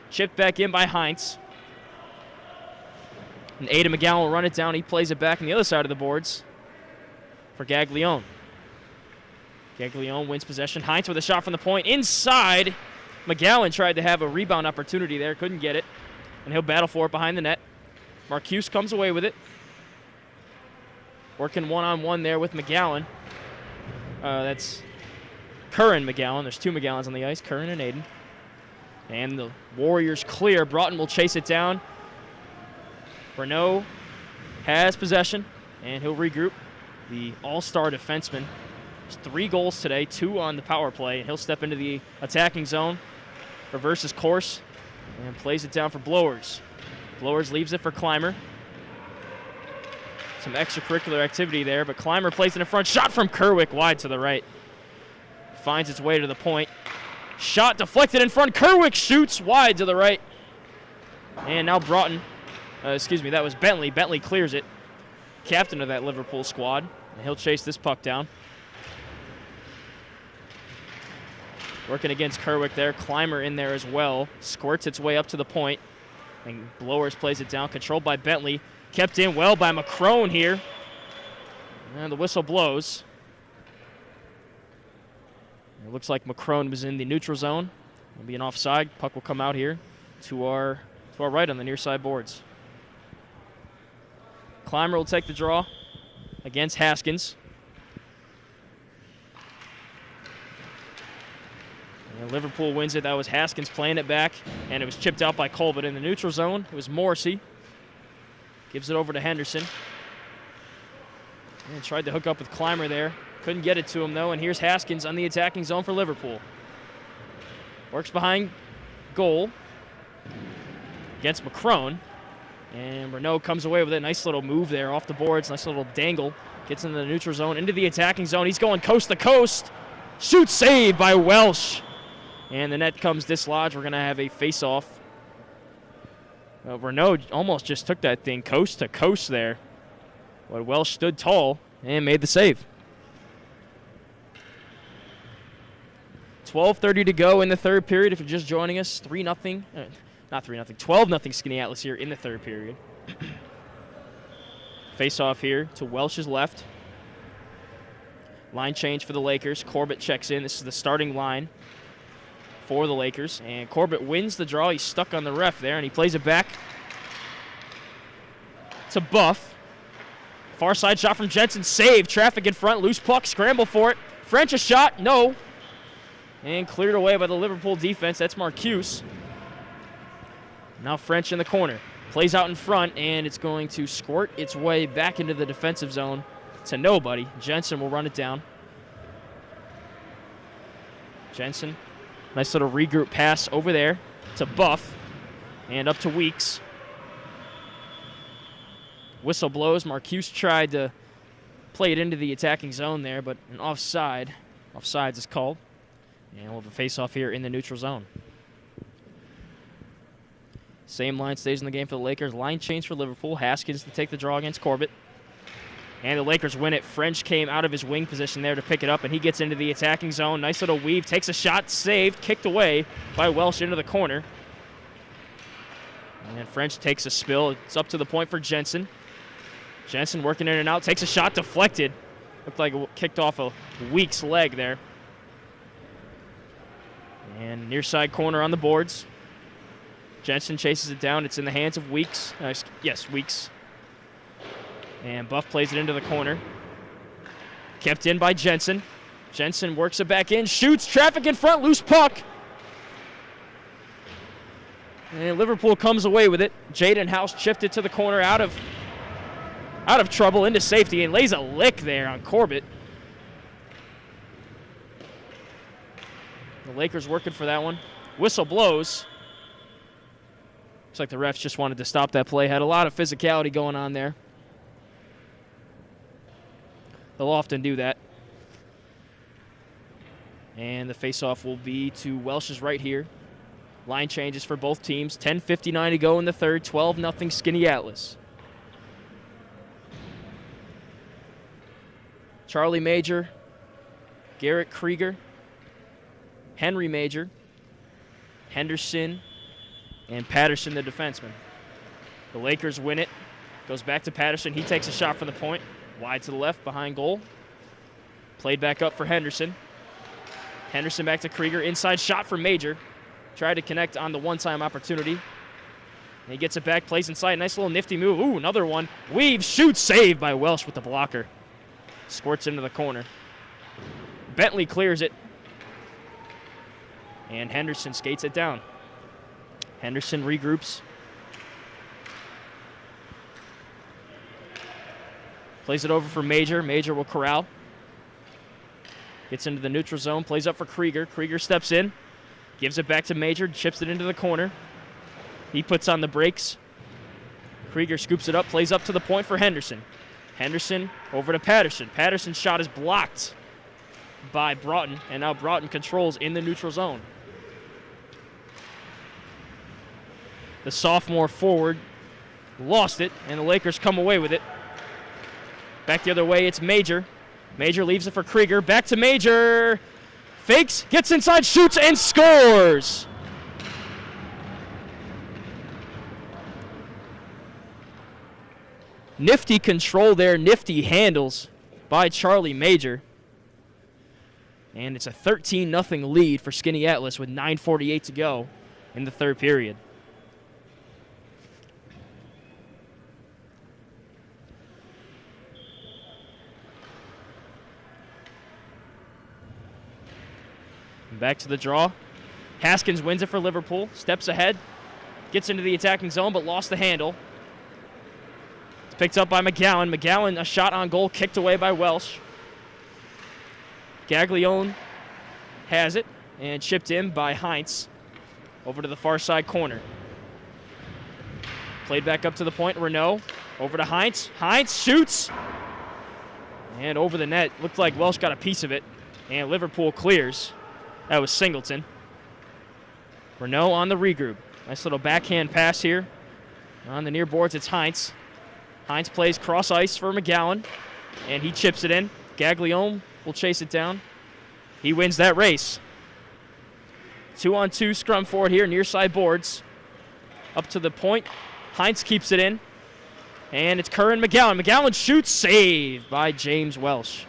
Chipped back in by Heinz. And Aiden McGowan will run it down. He plays it back on the other side of the boards for Gaglione. Gaglione wins possession. Heinz with a shot from the point. Inside. McGowan tried to have a rebound opportunity there. Couldn't get it. And he'll battle for it behind the net. Marcuse comes away with it. Working one-on-one there with McGowan. That's Curran McGowan. There's 2 McGowans on the ice, Curran and Aiden. And the Warriors clear. Broughton will chase it down. Renault has possession, and he'll regroup. The all-star defenseman. There's 3 goals today, 2 on the power play, and he'll step into the attacking zone, reverses course, and plays it down for Blowers. Blowers leaves it for Clymer. Some extracurricular activity there, but Clymer plays it in front. Shot from Kerwick wide to the right. Finds its way to the point. Shot deflected in front. Kerwick shoots wide to the right. And now Broughton, that was Bentley. Bentley clears it. Captain of that Liverpool squad. And he'll chase this puck down. Working against Kerwick there. Clymer in there as well. Squirts its way up to the point. And Blowers plays it down. Controlled by Bentley. Kept in well by McCrone here. And the whistle blows. It looks like McCrone was in the neutral zone. It'll be an offside. Puck will come out here to our right on the near side boards. Clymer will take the draw against Haskins. And Liverpool wins it. That was Haskins playing it back, and it was chipped out by Cole. But in the neutral zone, it was Morrissey. Gives it over to Henderson. And tried to hook up with Clymer there. Couldn't get it to him, though. And here's Haskins on the attacking zone for Liverpool. Works behind goal against McCrone. And Renault comes away with a nice little move there off the boards. Nice little dangle. Gets into the neutral zone, into the attacking zone. He's going coast to coast. Shoot saved by Welsh. And the net comes dislodged. We're going to have a face-off. Renault almost just took that thing coast to coast there. But Welsh stood tall and made the save. 12:30 to go in the third period. If you're just joining us, 3-0. Not 3-0. 12-0 Skaneateles here in the third period. Face-off here to Welsh's left. Line change for the Lakers. Corbett checks in. This is the starting line for the Lakers. And Corbett wins the draw. He's stuck on the ref there, and he plays it back to Buff. Far side shot from Jensen. Save. Traffic in front. Loose puck. Scramble for it. French a shot. No. And cleared away by the Liverpool defense. That's Marcuse. Now French in the corner. Plays out in front, and it's going to squirt its way back into the defensive zone to nobody. Jensen will run it down. Jensen. Nice little regroup pass over there to Buff. And up to Weeks. Whistle blows. Marcuse tried to play it into the attacking zone there, but an offside. Offsides is called. And we'll have a face-off here in the neutral zone. Same line stays in the game for the Lakers. Line change for Liverpool. Haskins to take the draw against Corbett. And the Lakers win it. French came out of his wing position there to pick it up, and he gets into the attacking zone. Nice little weave. Takes a shot. Saved. Kicked away by Welsh into the corner. And French takes a spill. It's up to the point for Jensen. Jensen working in and out. Takes a shot. Deflected. Looked like it kicked off a Weeks leg there. And near side corner on the boards. Jensen chases it down. It's in the hands of Weeks. Weeks. And Buff plays it into the corner. Kept in by Jensen. Jensen works it back in. Shoots. Traffic in front. Loose puck. And Liverpool comes away with it. Jaden House chipped it to the corner out of trouble into safety and lays a lick there on Corbett. The Lakers working for that one. Whistle blows. Looks like the refs just wanted to stop that play. Had a lot of physicality going on there. They'll often do that. And the faceoff will be to Welsh's right here. Line changes for both teams. 10:59 to go in the third. 12-0 Skaneateles. Charlie Major, Garrett Krieger, Henry Major, Henderson, and Patterson, the defenseman. The Lakers win it. Goes back to Patterson. He takes a shot from the point. Wide to the left, behind goal. Played back up for Henderson. Henderson back to Krieger. Inside shot for Major. Tried to connect on the one-time opportunity. And he gets it back, plays inside. Nice little nifty move. Ooh, another one. Weave, shoots, saved by Welsh with the blocker. Squirts into the corner. Bentley clears it. And Henderson skates it down. Henderson regroups. Plays it over for Major. Major will corral. Gets into the neutral zone. Plays up for Krieger. Krieger steps in. Gives it back to Major. Chips it into the corner. He puts on the brakes. Krieger scoops it up. Plays up to the point for Henderson. Henderson over to Patterson. Patterson's shot is blocked by Broughton. And now Broughton controls in the neutral zone. The sophomore forward lost it, and the Lakers come away with it. Back the other way, it's Major. Major leaves it for Krieger. Back to Major. Fakes, gets inside, shoots, and scores. Nifty control there, nifty handles by Charlie Major. And it's a 13-0 lead for Skaneateles with 9:48 to go in the third period. Back to the draw. Haskins wins it for Liverpool. Steps ahead. Gets into the attacking zone, but lost the handle. It's Picked up by McGowan. McGowan, a shot on goal, kicked away by Welsh. Gaglione has it and chipped in by Heinz. Over to the far side corner. Played back up to the point. Renault over to Heinz. Heinz shoots. And over the net. Looked like Welsh got a piece of it. And Liverpool clears. That was Singleton. Renault on the regroup. Nice little backhand pass here. On the near boards, it's Heinz. Heinz plays cross ice for McGowan. And he chips it in. Gaglione will chase it down. He wins that race. 2-on-2 scrum forward here, near side boards. Up to the point. Heinz keeps it in. And it's Curran McGowan. McGowan shoots, saved by James Welsh.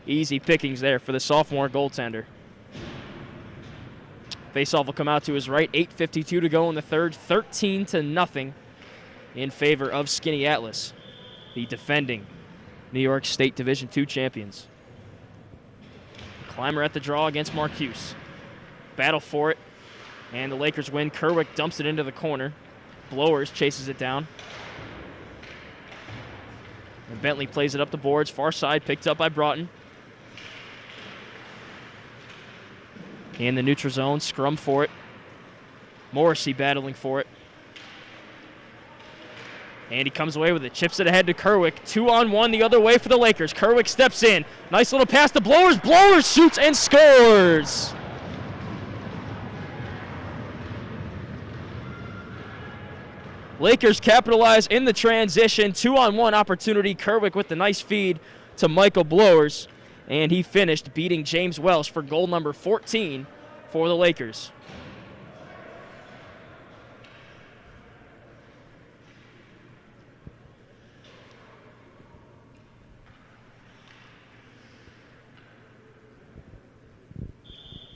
Easy pickings there for the sophomore goaltender. Faceoff will come out to his right. 8:52 to go in the third. 13-0 in favor of Skaneateles, the defending New York State Division II champions. Clymer at the draw against Marcuse. Battle for it, and the Lakers win. Kerwick dumps it into the corner. Blowers chases it down. And Bentley plays it up the boards. Far side, picked up by Broughton. In the neutral zone, scrum for it. Morrissey battling for it. And he comes away with it. Chips it ahead to Kerwick. 2-on-1 the other way for the Lakers. Kerwick steps in. Nice little pass to Blowers. Blowers shoots and scores. Lakers capitalize in the transition. 2-on-1 opportunity. Kerwick with the nice feed to Michael Blowers. And he finished beating James Welsh for goal number 14 for the Lakers.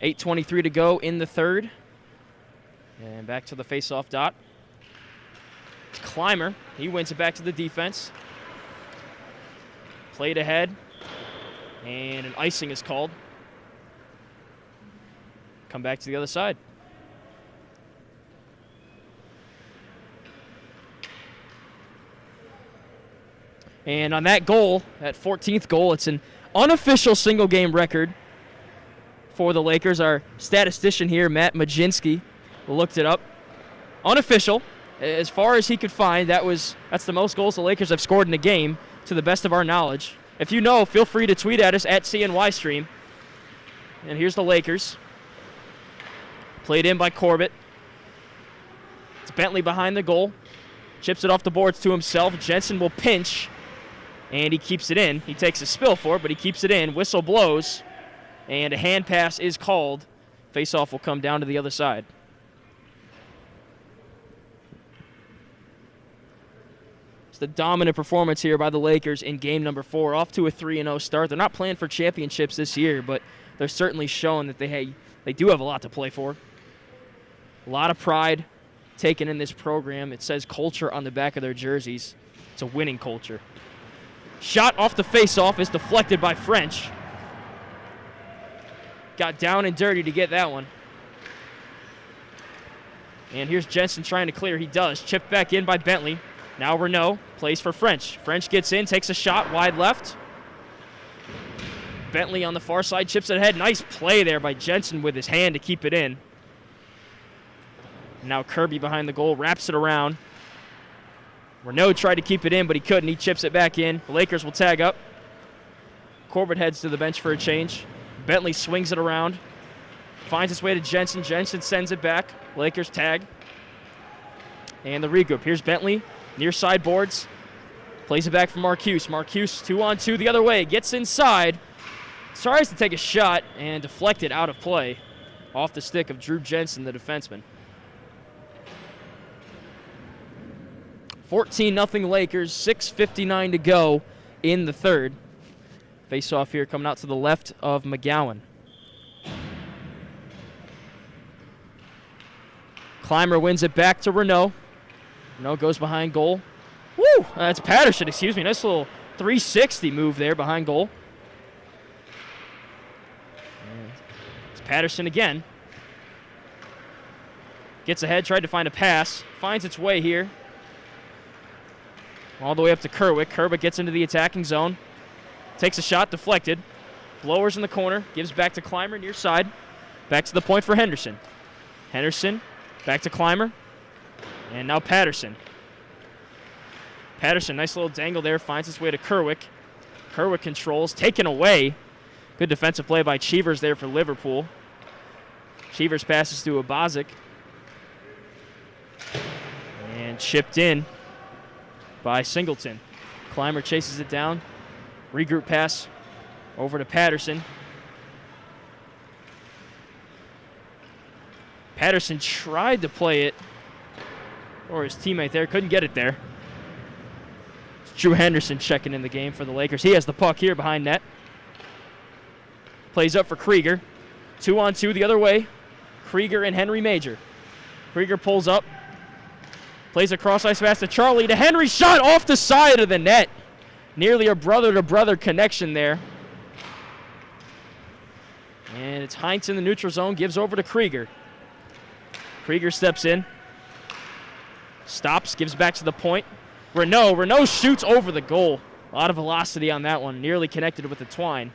.8:23 to go in the third. And back to the face-off dot. It's Clymer. He wins it back to the defense. Played ahead. And an icing is called. Come back to the other side. And on that goal, that 14th goal, it's an unofficial single-game record for the Lakers. Our statistician here, Matt Majinski, looked it up. Unofficial. As far as he could find, that's the most goals the Lakers have scored in a game, to the best of our knowledge. If you know, feel free to tweet at us at CNYStream. And here's the Lakers. Played in by Corbett. It's Bentley behind the goal. Chips it off the boards to himself. Jensen will pinch, and he keeps it in. He takes a spill for it, but he keeps it in. Whistle blows, and a hand pass is called. Faceoff will come down to the other side. It's the dominant performance here by the Lakers in game number 4, off to a 3-0 start. They're not playing for championships this year, but they're certainly showing that they do have a lot to play for. A lot of pride taken in this program. It says culture on the back of their jerseys. It's a winning culture. Shot off the faceoff is deflected by French. Got down and dirty to get that one. And here's Jensen trying to clear. He does. Chipped back in by Bentley. Now Renault plays for French. French gets in, takes a shot wide left. Bentley on the far side, chips it ahead. Nice play there by Jensen with his hand to keep it in. Now Kirby behind the goal, wraps it around. Renault tried to keep it in, but he couldn't. He chips it back in. The Lakers will tag up. Corbett heads to the bench for a change. Bentley swings it around. Finds its way to Jensen. Jensen sends it back. Lakers tag. And the regroup. Here's Bentley. Near side boards. Plays it back for Marcuse. Marcuse 2-on-2 the other way. Gets inside. Tries to take a shot and deflected out of play. Off the stick of Drew Jensen, the defenseman. 14-0 Lakers. 6:59 to go in the third. Face-off here coming out to the left of McGowan. Clymer wins it back to Renault. Renault goes behind goal. Woo! That's Patterson, excuse me. Nice little 360 move there behind goal. And it's Patterson again. Gets ahead, tried to find a pass. Finds its way here. All the way up to Kerwick. Kerwick gets into the attacking zone. Takes a shot, deflected. Blowers in the corner. Gives back to Clymer near side. Back to the point for Henderson. Henderson back to Clymer. And now Patterson. Patterson, nice little dangle there. Finds his way to Kerwick. Kerwick controls. Taken away. Good defensive play by Cheevers there for Liverpool. Cheevers passes to Abazic. And chipped in by Singleton. Clymer chases it down. Regroup pass over to Patterson. Patterson tried to play it, or his teammate there, couldn't get it there. It's Drew Henderson checking in the game for the Lakers. He has the puck here behind net. Plays up for Krieger. 2-on-2 the other way. Krieger and Henry Major. Krieger pulls up. Plays a cross-ice pass to Charlie. To Henry, shot off the side of the net. Nearly a brother-to-brother connection there. And it's Heinz in the neutral zone. Gives over to Krieger. Krieger steps in. Stops. Gives back to the point. Renault shoots over the goal. A lot of velocity on that one. Nearly connected with the twine.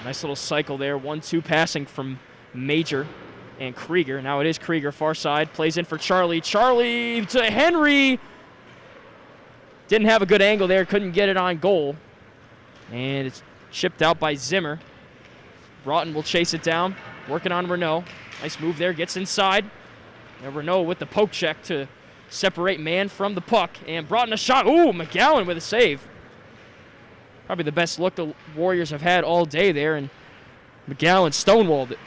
Nice little cycle there. 1-2 passing from Major and Krieger. Now it is Krieger, far side. Plays in for Charlie. Charlie to Henry. Didn't have a good angle there. Couldn't get it on goal. And it's chipped out by Zimmer. Broughton will chase it down. Working on Renault. Nice move there. Gets inside. And Renault with the poke check to separate man from the puck. And Broughton a shot. Ooh, McGowan with a save. Probably the best look the Warriors have had all day there. And McGowan stonewalled it.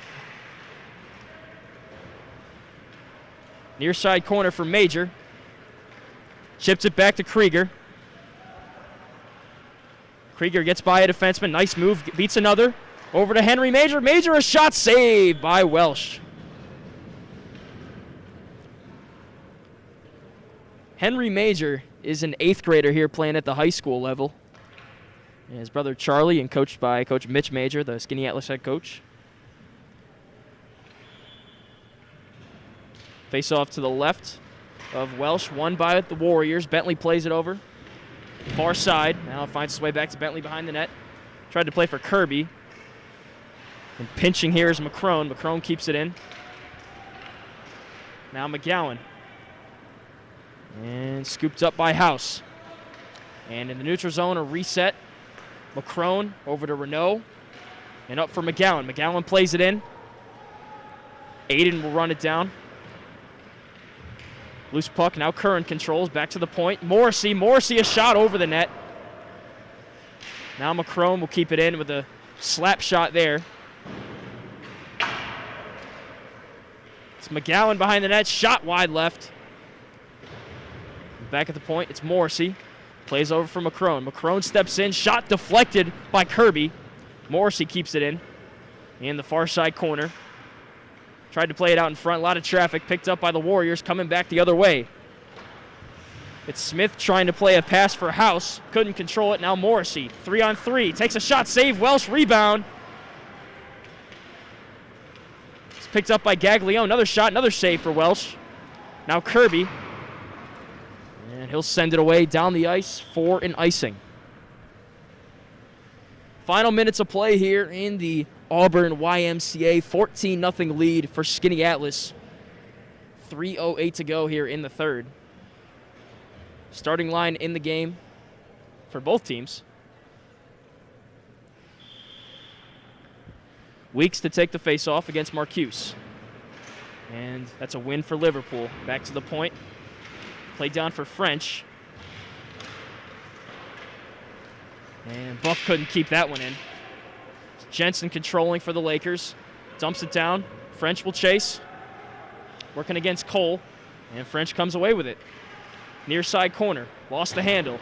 Near side corner for Major. Chips it back to Krieger. Krieger gets by a defenseman. Nice move. Beats another. Over to Henry Major. Major, a shot saved by Welsh. Henry Major is an 8th grader here playing at the high school level. And his brother Charlie, and coached by Coach Mitch Major, the Skaneateles head coach. Face off to the left of Welsh, won by the Warriors. Bentley plays it over. Far side. Now finds his way back to Bentley behind the net. Tried to play for Kirby. And pinching here is McCrone. McCrone keeps it in. Now McGowan. And scooped up by House. And in the neutral zone, a reset. McCrone over to Renault. And up for McGowan. McGowan plays it in. Aiden will run it down. Loose puck, now Curran controls, back to the point. Morrissey a shot over the net. Now McCrone will keep it in with a slap shot there. It's McGowan behind the net, shot wide left. Back at the point, it's Morrissey. Plays over for McCrone. McCrone steps in, shot deflected by Kirby. Morrissey keeps it in the far side corner. Tried to play it out in front. A lot of traffic picked up by the Warriors coming back the other way. It's Smith trying to play a pass for House. Couldn't control it. Now Morrissey. 3-on-3. Takes a shot. Save. Welsh. Rebound. It's picked up by Gaglione. Another shot. Another save for Welsh. Now Kirby. And he'll send it away down the ice for an icing. Final minutes of play here in the Auburn YMCA. 14-0 lead for Skaneateles. 3:08 to go here in the third. Starting line in the game for both teams. Weeks to take the face-off against Marcuse. And that's a win for Liverpool. Back to the point. Played down for French. And Buff couldn't keep that one in. Jensen controlling for the Lakers. Dumps it down. French will chase. Working against Cole. And French comes away with it. Near side corner. Lost the handle.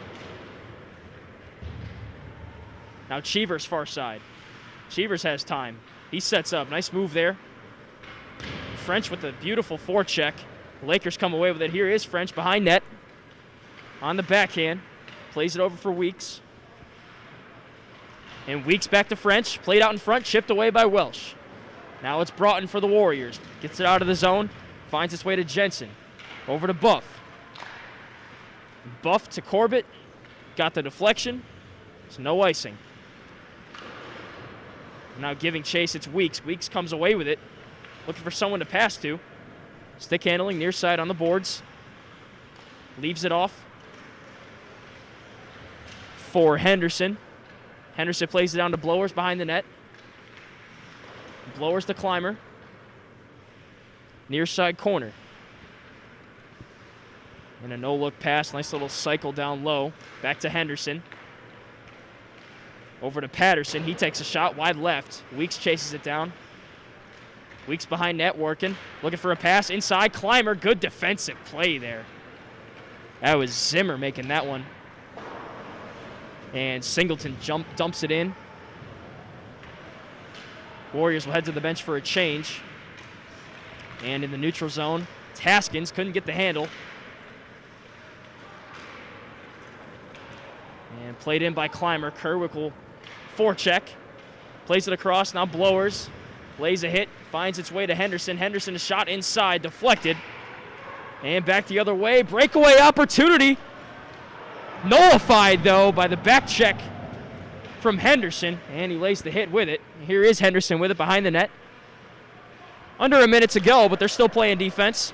Now Cheevers far side. Cheevers has time. He sets up. Nice move there. French with a beautiful forecheck. The Lakers come away with it. Here is French behind net. On the backhand. Plays it over for Weeks. And Weeks back to French. Played out in front. Chipped away by Welsh. Now it's Broughton for the Warriors. Gets it out of the zone. Finds its way to Jensen. Over to Buff. Buff to Corbett. Got the deflection. There's no icing. Now giving chase, it's Weeks. Weeks comes away with it. Looking for someone to pass to. Stick handling, near side on the boards. Leaves it off for Henderson. Henderson plays it down to Blowers behind the net. Blowers to Clymer. Near side corner. And a no-look pass. Nice little cycle down low. Back to Henderson. Over to Patterson. He takes a shot wide left. Weeks chases it down. Weeks behind net working. Looking for a pass inside. Clymer. Good defensive play there. That was Zimmer making that one. And Singleton dumps it in. Warriors will head to the bench for a change. And in the neutral zone, Haskins couldn't get the handle. And played in by Clymer. Kerwick will forecheck. Plays it across. Now Blowers. Lays a hit. Finds its way to Henderson. Henderson, a shot inside. Deflected. And back the other way. Breakaway opportunity. Nullified, though, by the back check from Henderson. And he lays the hit with it. Here is Henderson with it behind the net. Under a minute to go, but they're still playing defense.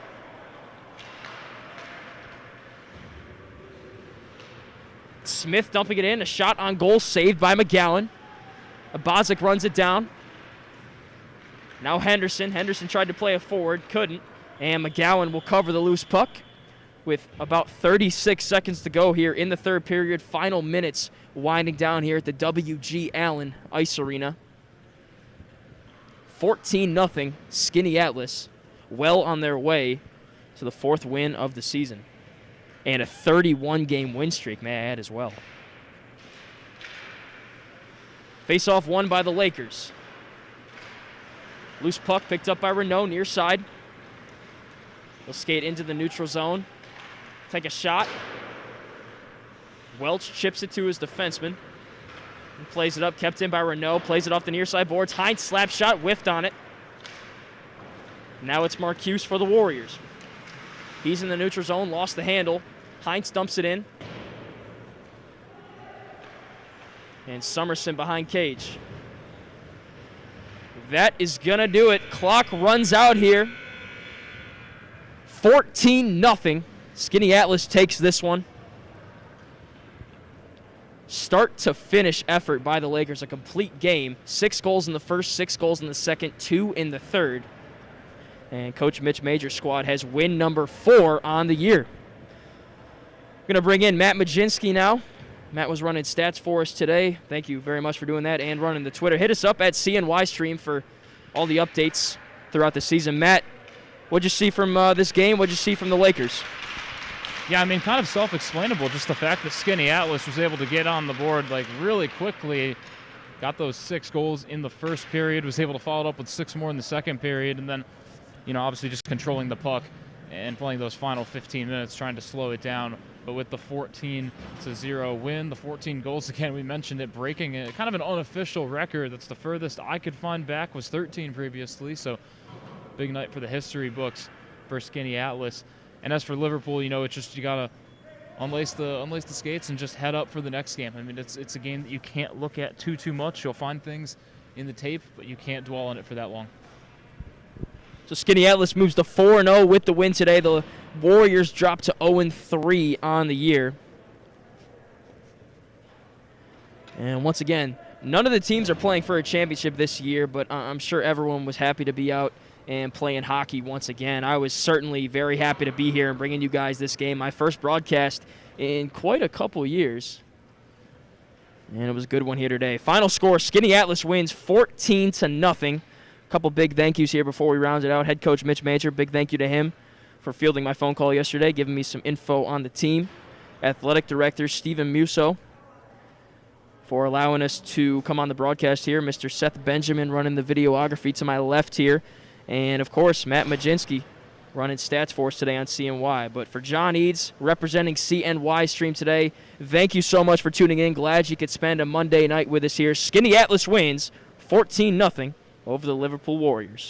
Smith dumping it in. A shot on goal saved by McGowan. Abazic runs it down. Now Henderson. Henderson tried to play it forward. Couldn't. And McGowan will cover the loose puck with about 36 seconds to go here in the third period. Final minutes winding down here at the W.G. Allen Ice Arena. 14-0 Skaneateles, well on their way to the fourth win of the season. And a 31-game win streak, may I add, as well. Face-off won by the Lakers. Loose puck picked up by Renault, near side. He'll skate into the neutral zone. Take a shot. Welch chips it to his defenseman. And plays it up, kept in by Renault. Plays it off the near side boards. Hines slap shot, whiffed on it. Now it's Marcuse for the Warriors. He's in the neutral zone, lost the handle. Hines dumps it in. And Summerson behind cage. That is going to do it. Clock runs out here. 14-0. Skaneateles takes this one. Start to finish effort by the Lakers, a complete game. 6 goals in the first, 6 goals in the second, 2 in the third. And Coach Mitch Major's squad has win number 4 on the year. We're going to bring in Matt Majinski now. Matt was running stats for us today. Thank you very much for doing that and running the Twitter. Hit us up at CNY Stream for all the updates throughout the season. Matt, what'd you see from this game? What'd you see from the Lakers? Yeah, I mean, kind of self-explainable. Just the fact that Skaneateles was able to get on the board like really quickly, got those 6 goals in the first period, was able to follow it up with 6 more in the second period, and then, you know, obviously just controlling the puck and playing those final 15 minutes, trying to slow it down. But with the 14-0 win, the 14 goals again, we mentioned it, breaking a kind of an unofficial record. That's the furthest I could find back, was 13 previously. So big night for the history books for Skaneateles. And as for Liverpool, you know, it's just you gotta unlace the skates and just head up for the next game. I mean, it's a game that you can't look at too much. You'll find things in the tape, but you can't dwell on it for that long. So Skaneateles moves to 4-0 with the win today. The Warriors drop to 0-3 on the year. And once again, none of the teams are playing for a championship this year, but I'm sure everyone was happy to be out and playing hockey once again. I was certainly very happy to be here and bringing you guys this game. My first broadcast in quite a couple years. And it was a good one here today. Final score, Skaneateles wins 14-0. A couple big thank yous here before we round it out. Head coach Mitch Major, big thank you to him for fielding my phone call yesterday, giving me some info on the team. Athletic director Stephen Musso for allowing us to come on the broadcast here. Mr. Seth Benjamin running the videography to my left here. And, of course, Matt Majinski running stats for us today on CNY. But for John Eads, representing CNY Stream today, thank you so much for tuning in. Glad you could spend a Monday night with us here. Skaneateles wins 14-0 over the Liverpool Warriors.